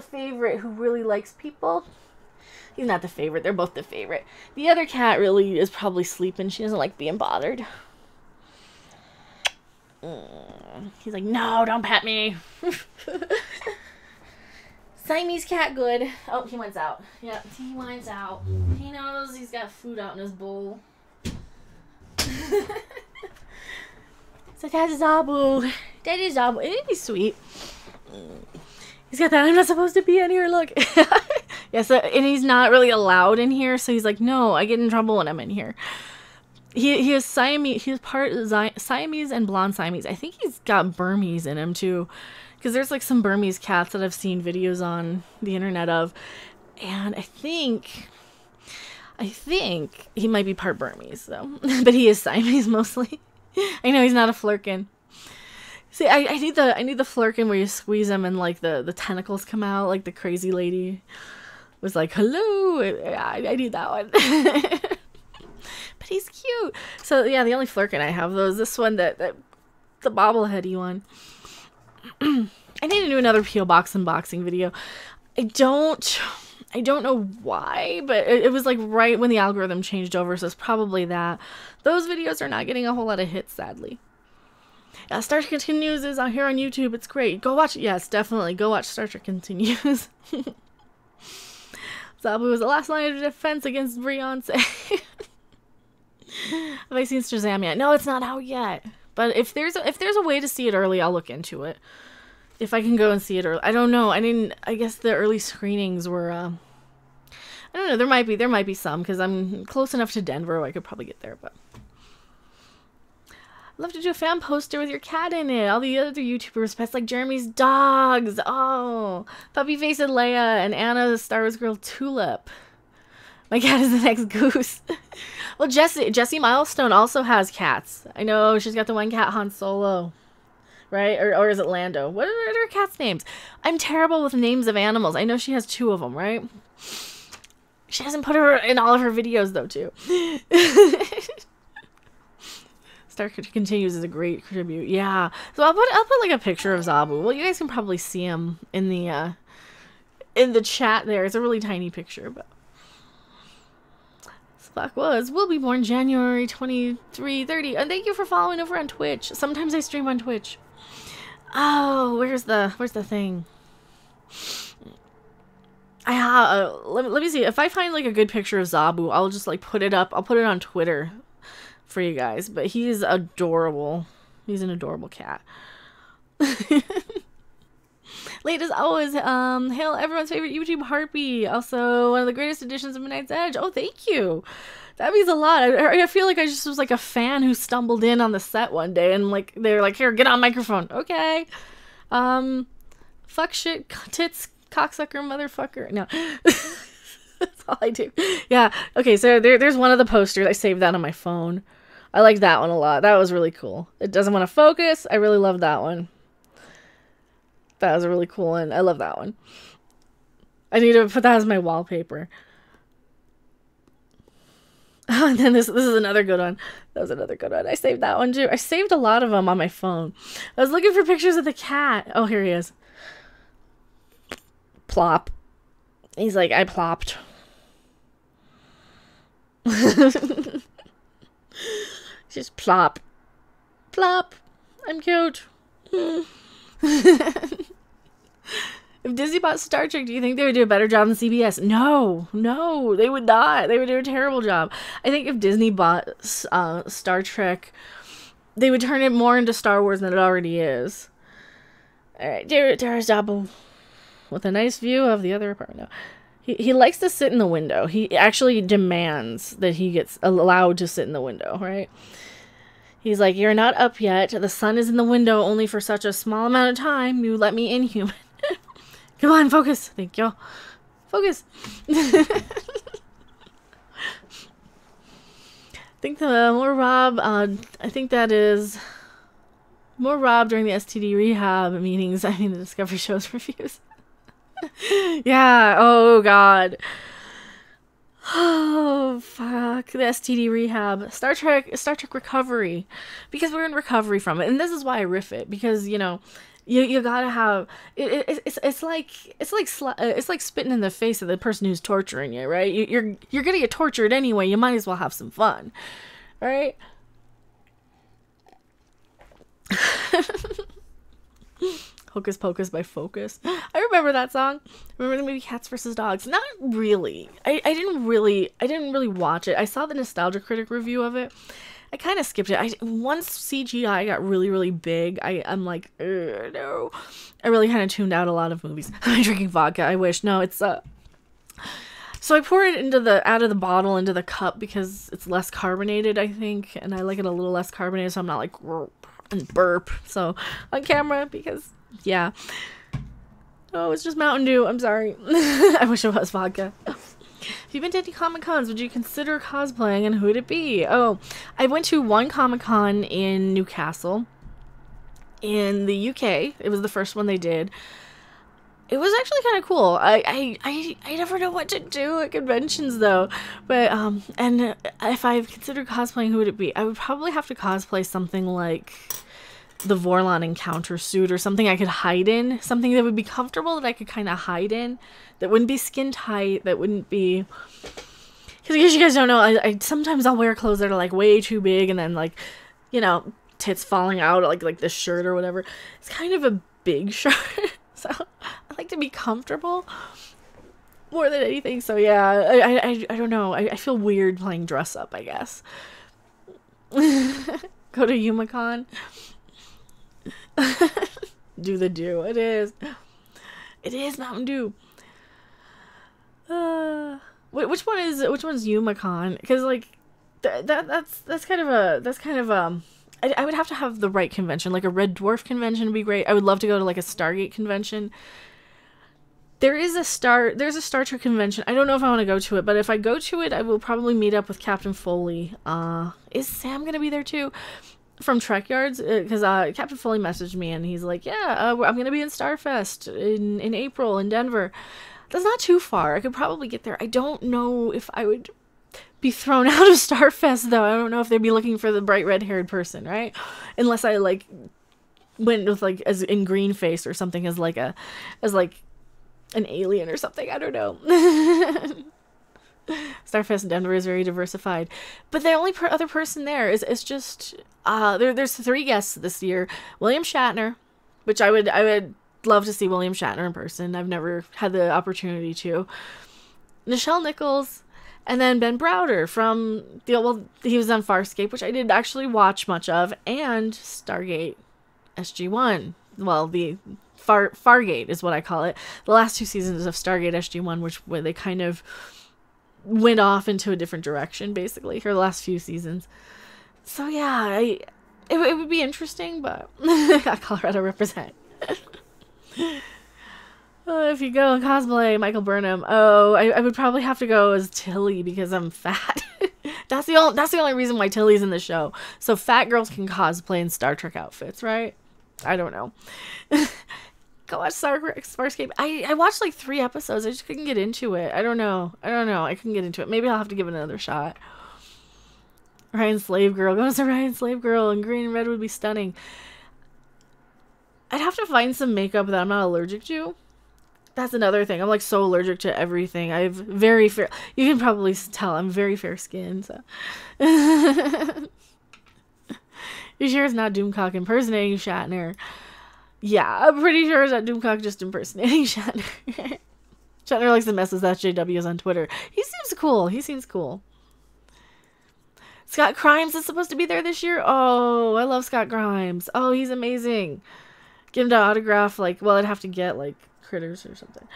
Speaker 1: favorite who really likes people. He's not the favorite. They're both the favorite. The other cat really is probably sleeping. She doesn't like being bothered. He's like, no, don't pet me. Siamese cat good. Oh, he wants out. Yep, he wants out. He knows he's got food out in his bowl. So that's Zabu. That is Zabu. It'd be sweet. He's got that I'm not supposed to be in here, look. Yeah, so, and he's not really allowed in here, so he's like, no, I get in trouble when I'm in here. He is Siamese. He's part Siamese and blonde Siamese. I think he's got Burmese in him too, because there's like some Burmese cats that I've seen videos on the internet of, and I think he might be part Burmese though, but he is Siamese mostly. I know he's not a flurkin. See, I need the flurkin where you squeeze him and like the tentacles come out, like the crazy lady was like, hello. I need that one. But he's cute. So yeah, the only flurkin I have though is this one, that the bobbleheady one. I need to do another P.O. Box unboxing video. I don't know why, but it was like right when the algorithm changed over, so it's probably that. Those videos are not getting a whole lot of hits, sadly. Yeah, Star Trek Continues is out here on YouTube. It's great. Go watch it. Yes, definitely. Go watch Star Trek Continues. Zabu was the last line of defense against Beyonce. Have I seen Shazam yet? No, it's not out yet. But if there's a way to see it early, I'll look into it. If I can go and see it early. I don't know. I guess the early screenings were I don't know. There might be some, because I'm close enough to Denver where I could probably get there, but I'd love to do a fan poster with your cat in it. All the other YouTubers, pets like Jeremy's dogs. Oh, Puppy Face and Leia, and Anna the Star Wars girl Tulip. My cat is the next goose. Well, Jessie Milestone also has cats. I know she's got the one cat, Han Solo. Right? Or is it Lando? What are her cats' names? I'm terrible with names of animals. I know she has 2 of them, right? She hasn't put her in all of her videos though too. Star Continues is a great tribute. Yeah. So I'll put like a picture of Zabu. Well, you guys can probably see him in the chat there. It's a really tiny picture, but Spock will be born January 2330. And thank you for following over on Twitch. Sometimes I stream on Twitch. Oh, where's the thing? I have let me see if I find like a good picture of Zabu. I'll just like put it up. I'll put it on Twitter for you guys. But he's adorable. He's an adorable cat. Late as always, hail everyone's favorite YouTube harpy. Also, one of the greatest editions of Midnight's Edge. Oh, thank you. That means a lot. I feel like I just was like a fan who stumbled in on the set one day and like they're like, here, get on microphone. Okay. Fuck shit, tits, cocksucker, motherfucker. No. That's all I do. Yeah. Okay, so there's one of the posters. I saved that on my phone. I like that one a lot. That was really cool. It doesn't want to focus. I really love that one. That was a really cool one. I love that one. I need to put that as my wallpaper. Oh, and then this is another good one. That was another good one. I saved that one too. I saved a lot of them on my phone. I was looking for pictures of the cat. Oh, here he is. Plop. He's like, I plopped. Just plop. Plop. I'm cute. If Disney bought Star Trek, do you think they would do a better job than CBS? No, they would not. They would do a terrible job. I think if Disney bought Star Trek, they would turn it more into Star Wars than it already is. Alright, there's Zabu. With a nice view of the other apartment. No. He likes to sit in the window. He actually demands that he gets allowed to sit in the window, right? He's like, you're not up yet. The sun is in the window only for such a small amount of time. You let me in, human. Come on, focus. Thank you. Focus. I think the more Rob, I think that is more Rob during the STD rehab meetings. I mean, the Discovery Show's reviews. Yeah. Oh, God. Oh, fuck. The STD rehab. Star Trek recovery. Because we're in recovery from it. And this is why I riff it. Because, you know, you gotta have... It's like spitting in the face of the person who's torturing you, right? You're gonna get tortured anyway. You might as well have some fun. Right? Hocus Pocus by Focus. I remember that song. Remember the movie Cats vs. Dogs? Not really. I didn't really watch it. I saw the Nostalgia Critic review of it. I kind of skipped it. Once CGI got really big, I'm like, no. I really kind of tuned out a lot of movies. I'm drinking vodka. I wish. No, it's so I pour it out of the bottle into the cup because it's less carbonated, I think, and I like it a little less carbonated, so I'm not like and burp. So on camera because. Yeah. Oh, it's just Mountain Dew. I'm sorry. I wish it was vodka. If you've been to any Comic-Cons, would you consider cosplaying and who would it be? Oh, I went to one Comic-Con in Newcastle in the UK. It was the first one they did. It was actually kind of cool. I never know what to do at conventions though. But and if I considered cosplaying, who would it be? I would probably have to cosplay something like the Vorlon encounter suit or something I could hide in, something that would be comfortable that I could kind of hide in, that wouldn't be skin tight, that wouldn't be, because I guess you guys don't know, I sometimes I'll wear clothes that are like way too big and then like, you know, tits falling out like this shirt or whatever. It's kind of a big shirt, so I like to be comfortable more than anything. So yeah, I don't know, I feel weird playing dress up, I guess. Go to YumaCon. Do the do. It is Mountain Dew. Which one's YumaCon? Because like that's kind of I would have to have the right convention. Like a Red Dwarf convention would be great. I would love to go to like a Stargate convention. There's a Star Trek convention. I don't know if I want to go to it, but if I go to it, I will probably meet up with Captain Foley. Is Sam gonna be there too? From Trek Yards, because Captain Foley messaged me and he's like, yeah, I'm gonna be in Starfest in April in Denver. That's not too far. I could probably get there. I don't know if I would be thrown out of Starfest, though. I don't know if they'd be looking for the bright red-haired person, right? Unless I, like, went with, like, as in green face or something as, like, an alien or something. I don't know. Starfest Denver is very diversified. But the only other person there is just, there's 3 guests this year. William Shatner, which I would love to see William Shatner in person. I've never had the opportunity to. Nichelle Nichols, and then Ben Browder from he was on Farscape, which I didn't actually watch much of, and Stargate SG-1. Well, the Fargate is what I call it. The last 2 seasons of Stargate SG-1, where they kind of went off into a different direction, basically, for the last few seasons. So yeah, it would be interesting, but Colorado represent. If you go and cosplay Michael Burnham, I would probably have to go as Tilly because I'm fat. That's the only reason why Tilly's in the show. So fat girls can cosplay in Star Trek outfits, right? I don't know. Go watch Farscape. I watched like 3 episodes. I just couldn't get into it. I don't know. I couldn't get into it. Maybe I'll have to give it another shot. Ryan Slave Girl. Go as a Ryan Slave Girl, and green and red would be stunning. I'd have to find some makeup that I'm not allergic to. That's another thing. I'm like so allergic to everything. I have very fair. You can probably tell I'm very fair skinned. So. You sure it's not Doomcock impersonating Shatner? Yeah, I'm pretty sure it's not Doomcock just impersonating Shatner. Shatner likes to mess with SJWs on Twitter. He seems cool. Scott Grimes is supposed to be there this year. Oh, I love Scott Grimes. Oh, he's amazing. Give him to autograph, like, well, I'd have to get, like, Critters or something.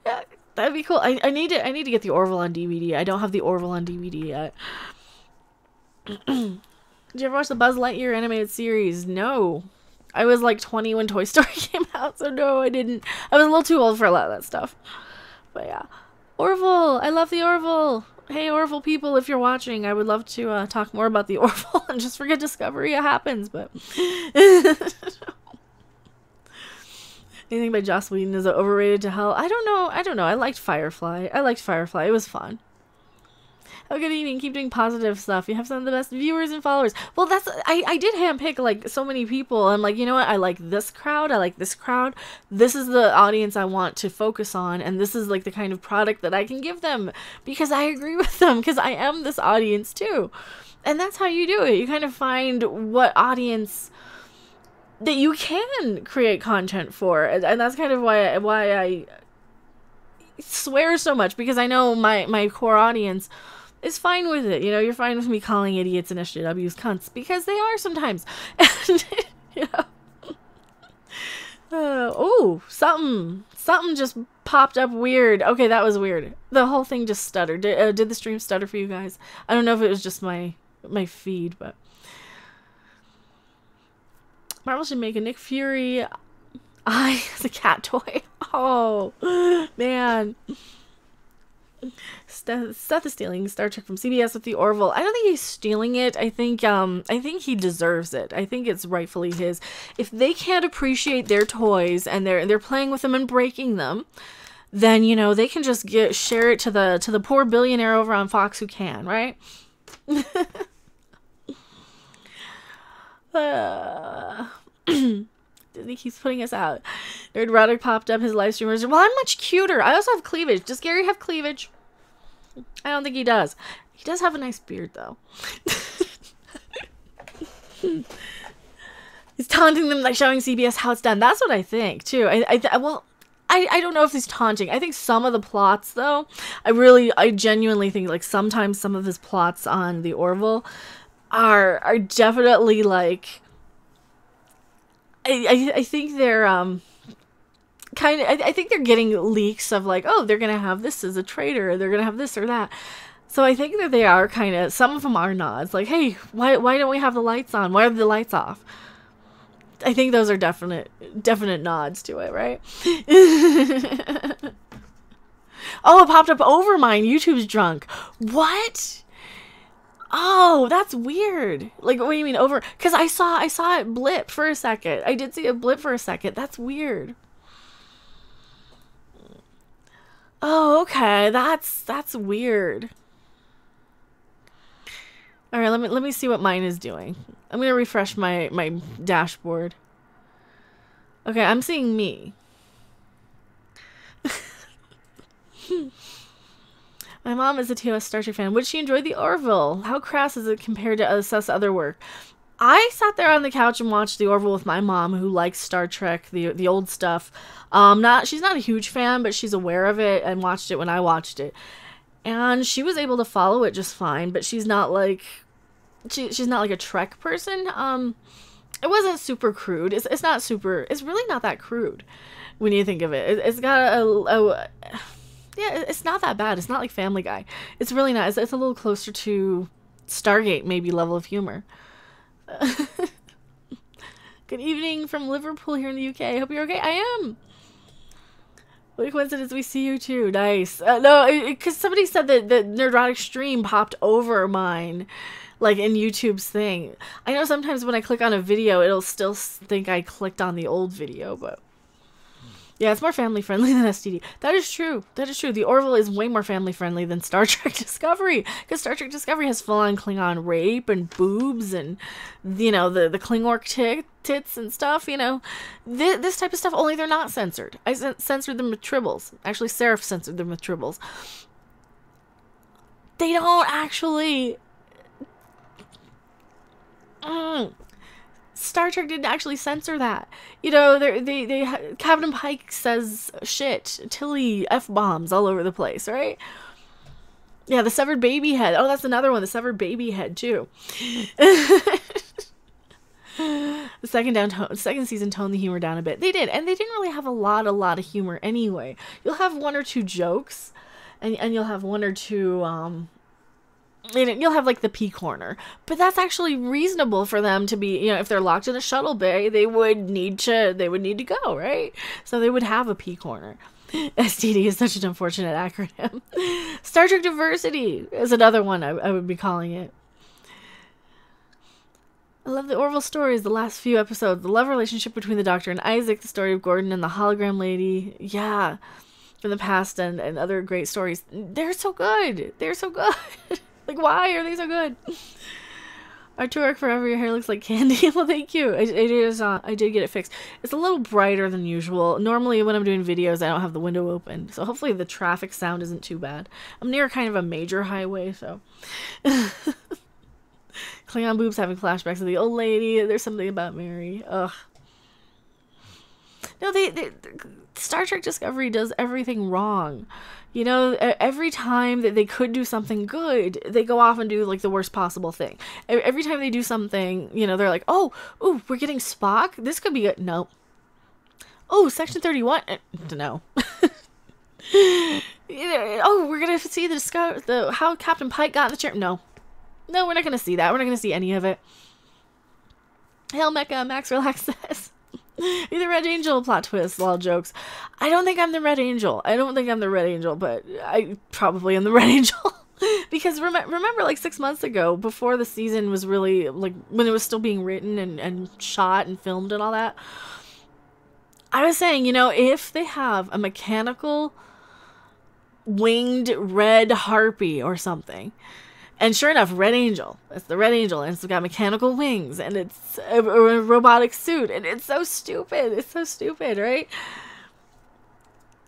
Speaker 1: Yeah, that'd be cool. I need to get the Orville on DVD. I don't have the Orville on DVD yet. Did you ever watch the Buzz Lightyear animated series? No. I was like 20 when Toy Story came out, so no, I didn't. I was a little too old for a lot of that stuff. But yeah. Orville! I love the Orville! Hey, Orville people, if you're watching, I would love to talk more about the Orville and just forget Discovery. It happens, but... Anything by Joss Whedon is overrated to hell? I don't know. I liked Firefly. It was fun. Have a good evening. Keep doing positive stuff. You have some of the best viewers and followers. Well, I did handpick like so many people. I'm like, you know what? I like this crowd. I like this crowd. This is the audience I want to focus on. And this is like the kind of product that I can give them because I agree with them because I am this audience too. And that's how you do it. You kind of find what audience that you can create content for. And that's kind of why I swear so much because I know my core audience is fine with it. You know, you're fine with me calling idiots and SJWs cunts because they are sometimes. And, you know. Something just popped up weird. Okay, that was weird. The whole thing just stuttered. Did the stream stutter for you guys? I don't know if it was just my feed, but Marvel should make a Nick Fury eye as a cat toy. Oh, man. Seth is stealing Star Trek from CBS with the Orville. I don't think he's stealing it. I think he deserves it. I think it's rightfully his. If they can't appreciate their toys and they're playing with them and breaking them, then you know they can just share it to the poor billionaire over on Fox who can, right? Disney keeps putting us out. Nerd Roddick popped up his live streamers. Well, I'm much cuter. I also have cleavage. Does Gary have cleavage? I don't think he does. He does have a nice beard, though. He's taunting them, like showing CBS how it's done. That's what I think, too. I don't know if he's taunting. I think some of the plots, though, I genuinely think, like, sometimes some of his plots on the Orville are definitely, like... I think they're I think they're getting leaks of like, oh, they're gonna have this as a traitor, or they're gonna have this or that. So I think that they are kind of, some of them are nods, like, hey, why don't we have the lights on? Why are the lights off? I think those are definite nods to it, right? Oh, it popped up over mine. YouTube's drunk. What? Oh, that's weird. Like, what do you mean over? Because I saw it blip for a second. I did see it blip for a second. That's weird. Oh, okay. That's weird. All right, let me see what mine is doing. I'm gonna refresh my dashboard. Okay, I'm seeing me. My mom is a TOS Star Trek fan. Would she enjoy the Orville? How crass is it compared to assess other work? I sat there on the couch and watched the Orville with my mom, who likes Star Trek, the old stuff. She's not a huge fan, but she's aware of it and watched it when I watched it, and she was able to follow it just fine. But she's not like she's not like a Trek person. It wasn't super crude. It's not super. It's really not that crude when you think of it. It's got yeah, it's not that bad. It's not like Family Guy. It's really not. It's a little closer to Stargate, maybe, level of humor. Good evening from Liverpool here in the UK. I hope you're okay. I am. What a coincidence, we see you too. Nice. No, because somebody said that the Nerdrotic stream popped over mine, like in YouTube's thing. I know sometimes when I click on a video, it'll still think I clicked on the old video, but yeah, it's more family friendly than STD. That is true. That is true. The Orville is way more family friendly than Star Trek Discovery, because Star Trek Discovery has full on Klingon rape and boobs and, you know, the Klingork tits and stuff. You know, this type of stuff. Only they're not censored. I censored them with tribbles. Actually, Seraph censored them with tribbles. They don't actually. Star Trek didn't actually censor that. You know, Captain Pike says shit, Tilly, F-bombs all over the place, right? Yeah, the severed baby head. Oh, that's another one. The severed baby head, too. The second season toned the humor down a bit. They did, and they didn't really have a lot of humor anyway. You'll have one or two jokes, and you'll have one or two, you'll have like the pee corner, but that's actually reasonable for them to be, you know, if they're locked in a shuttle bay, they would need to go, right? So they would have a pee corner. STD is such an unfortunate acronym. Star Trek Diversity is another one I would be calling it. I love the Orville stories, the last few episodes, the love relationship between the Doctor and Isaac, the story of Gordon and the hologram lady. Yeah, from the past and other great stories. They're so good. They're so good. Like, why are they so good? Arturic forever, your hair looks like candy. Well, thank you. I did get it fixed. It's a little brighter than usual. Normally, when I'm doing videos, I don't have the window open. So hopefully the traffic sound isn't too bad. I'm near kind of a major highway, so. Klingon boobs having flashbacks of the old lady. There's something about Mary. Ugh. No, Star Trek Discovery does everything wrong. You know, every time that they could do something good, they go off and do, like, the worst possible thing. Every time they do something, you know, they're like, oh, ooh, we're getting Spock? This could be good. No. Oh, Section 31? No. Oh, we're going to see how Captain Pike got in the chair? No. No, we're not going to see that. We're not going to see any of it. Hail Mecha, Max Relax says. You're the Red Angel, plot twist, lol jokes. I don't think I'm the Red Angel. But I probably am the Red Angel. Because remember, like 6 months ago, before the season was really, like, when it was still being written and shot and filmed and all that, I was saying, you know, if they have a mechanical winged red harpy or something, and sure enough, Red Angel. It's the Red Angel, and it's got mechanical wings, and it's a robotic suit, and it's so stupid. It's so stupid, right?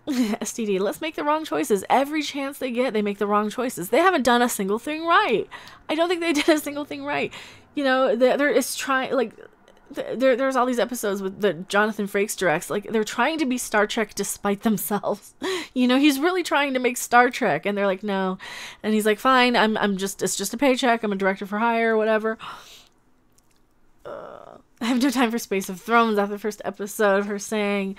Speaker 1: STD, let's make the wrong choices. Every chance they get, they make the wrong choices. They haven't done a single thing right. I don't think they did a single thing right. You know, there's all these episodes with the Jonathan Frakes directs, like, they're trying to be Star Trek despite themselves. You know, he's really trying to make Star Trek, and they're like, no. And he's like, fine, it's just a paycheck, I'm a director for hire, or whatever. I have no time for Space of Thrones after the first episode of her saying,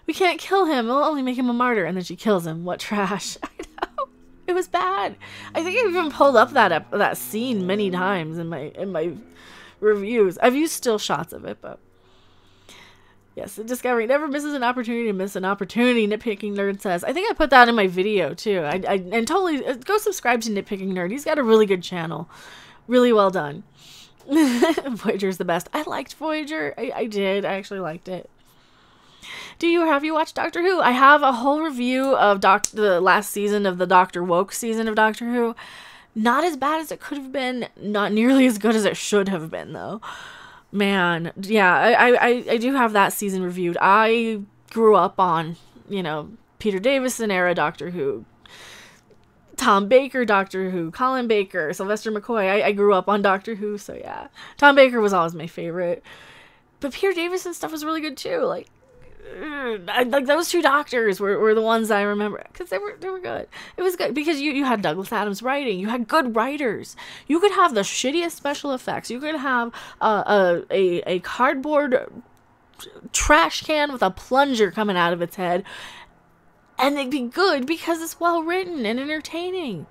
Speaker 1: we can't kill him, we'll only make him a martyr, and then she kills him. What trash. I know. It was bad. I think I've even pulled up that scene many times in my reviews. I've used still shots of it, but yes, Discovery never misses an opportunity to miss an opportunity. Nitpicking Nerd says. I think I put that in my video too. And totally go subscribe to Nitpicking Nerd. He's got a really good channel, really well done. Voyager's the best. I liked Voyager. I did. I actually liked it. Have you watched Doctor Who? I have a whole review of the last season of the Doctor Woke season of Doctor Who. Not as bad as it could have been. Not nearly as good as it should have been, though. Man, yeah, I do have that season reviewed. I grew up on, Peter Davison era Doctor Who. Tom Baker Doctor Who. Colin Baker. Sylvester McCoy. I grew up on Doctor Who, so yeah. Tom Baker was always my favorite. But Peter Davison stuff was really good, too. Like those two doctors were the ones I remember, because they were good. It was good because you had Douglas Adams writing. You had good writers. You could have the shittiest special effects. You could have a cardboard trash can with a plunger coming out of its head, and they'd be good because it's well written and entertaining.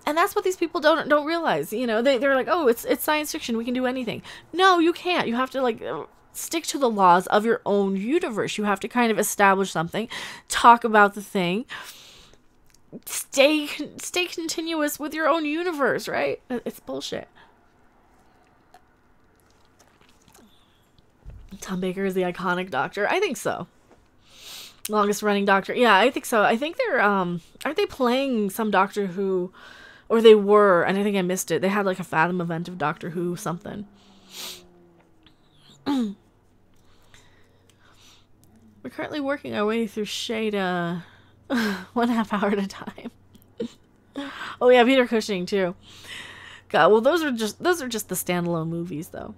Speaker 1: And that's what these people don't realize. They're like, oh, it's science fiction, we can do anything. No, you can't. You have to stick to the laws of your own universe. You have to kind of establish something, talk about the thing, stay continuous with your own universe, right? It's bullshit. Tom Baker is the iconic Doctor. I think so. Longest running Doctor. Yeah, I think so. I think they're aren't they playing some Doctor Who, or they were, and I think I missed it. They had like a Fathom event of Doctor Who something. We're currently working our way through Shade 1.5 hour at a time. Oh yeah, Peter Cushing too. God, well those are just the standalone movies though.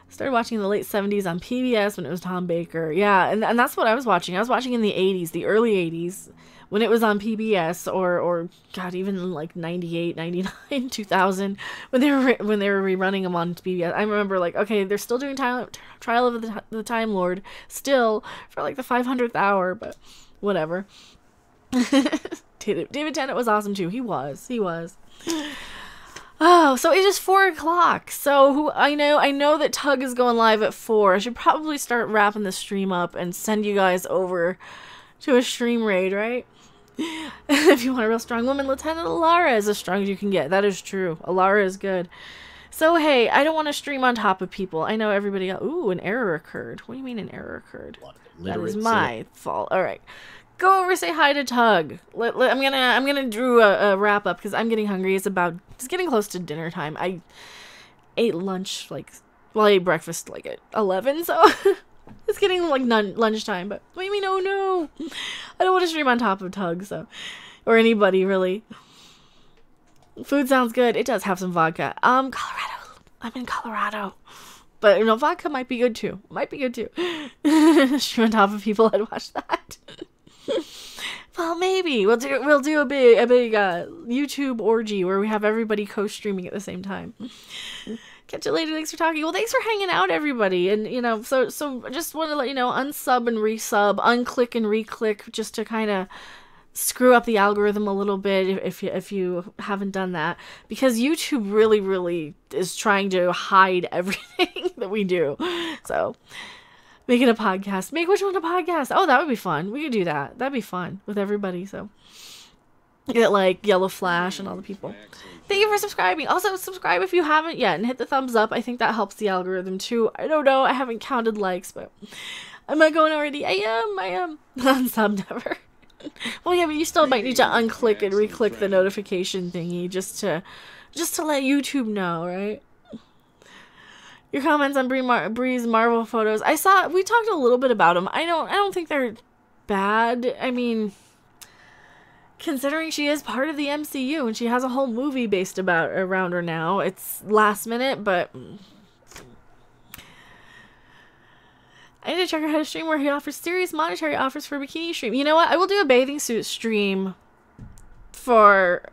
Speaker 1: Started watching in the late 70s on PBS when it was Tom Baker. Yeah, and that's what I was watching. I was watching in the 80s, the early 80s, when it was on PBS, or God, even like 98, 99, 2000, when they were rerunning them on PBS. I remember like, okay, they're still doing Trial of the Time Lord still for like the 500th hour, but whatever. David Tennant was awesome too. He was. Oh, so it is 4 o'clock. So I know that Tug is going live at 4. I should probably start wrapping the stream up and send you guys over to a stream raid, right? If you want a real strong woman, Lieutenant Alara is as strong as you can get. That is true. Alara is good. So, hey, I don't want to stream on top of people. I know everybody else. Ooh, an error occurred. What do you mean an error occurred? That is my fault. All right. Go over, say hi to Tug. I'm gonna do a wrap up because I'm getting hungry. It's getting close to dinner time. I ate lunch I ate breakfast at 11, so it's getting lunchtime. But what do you mean? Oh no, I don't want to stream on top of Tug, or anybody really. Food sounds good. It does have some vodka. Colorado. I'm in Colorado. But vodka might be good too. Stream on top of people. I'd watch that. Well, maybe we'll do a big YouTube orgy where we have everybody co-streaming at the same time. Catch you later. Thanks for talking. Well, thanks for hanging out, everybody. And so I just want to let you know, unsub and resub, unclick and reclick, just to kind of screw up the algorithm a little bit if you haven't done that, because YouTube really is trying to hide everything that we do. So. Making a podcast. Make which one a podcast? Oh, that would be fun. We could do that. That'd be fun with everybody. So get Yellow Flash and all the people. Thank you for subscribing. Also, subscribe if you haven't yet and hit the thumbs up. I think that helps the algorithm too. I don't know. I haven't counted likes, but am I going already? I am. Unsub never. Well, yeah, but you still might need to unclick and reclick the notification thingy just to let YouTube know, right? Your comments on Bree's Marvel photos. We talked a little bit about them. I don't think they're bad. I mean, considering she is part of the MCU and she has a whole movie based around her now, it's last minute, but I need to check out how to stream where he offers serious monetary offers for bikini stream. You know what? I will do a bathing suit stream for,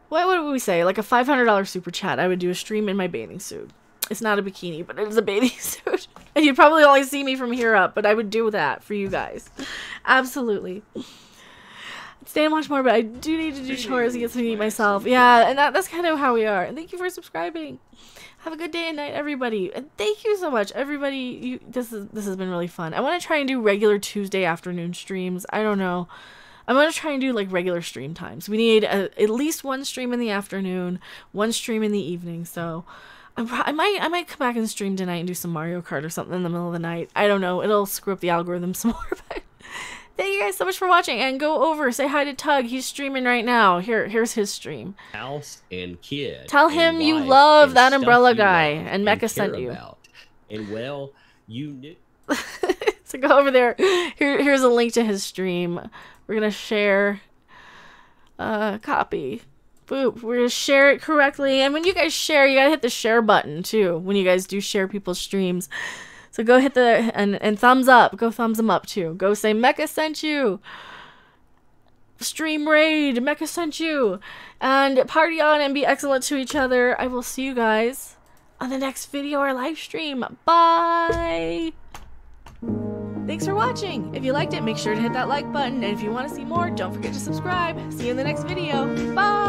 Speaker 1: what would we say? Like a $500 super chat. I would do a stream in my bathing suit. It's not a bikini, but it is a bathing suit. And you'd probably only see me from here up, but I would do that for you guys. Absolutely. Stay and watch more, but I do need to do chores to get something to eat myself. Yeah, and that's kind of how we are. And thank you for subscribing. Have a good day and night, everybody. And thank you so much, everybody. This has been really fun. I want to try and do regular Tuesday afternoon streams. I don't know. I'm going to try and do regular stream times. We need at least one stream in the afternoon, one stream in the evening. So I might come back and stream tonight and do some Mario Kart or something in the middle of the night. I don't know. It'll screw up the algorithm some more. But thank you guys so much for watching. And go over, say hi to Tug. He's streaming right now. Here's his stream.
Speaker 2: House and kid.
Speaker 1: Tell him you love that umbrella guy, and Mecha sent you.
Speaker 2: And well, you knew.
Speaker 1: So go over there. Here's a link to his stream. We're gonna share. Copy. Boop. We're gonna share it correctly. And when you guys share, you gotta hit the share button too. When you guys do share people's streams, so go hit the and thumbs up. Go thumbs them up too. Go say Mecha sent you. Stream raid. Mecha sent you. And party on and be excellent to each other. I will see you guys on the next video or live stream. Bye. Thanks for watching. If you liked it, make sure to hit that like button. And if you want to see more, don't forget to subscribe. See you in the next video. Bye.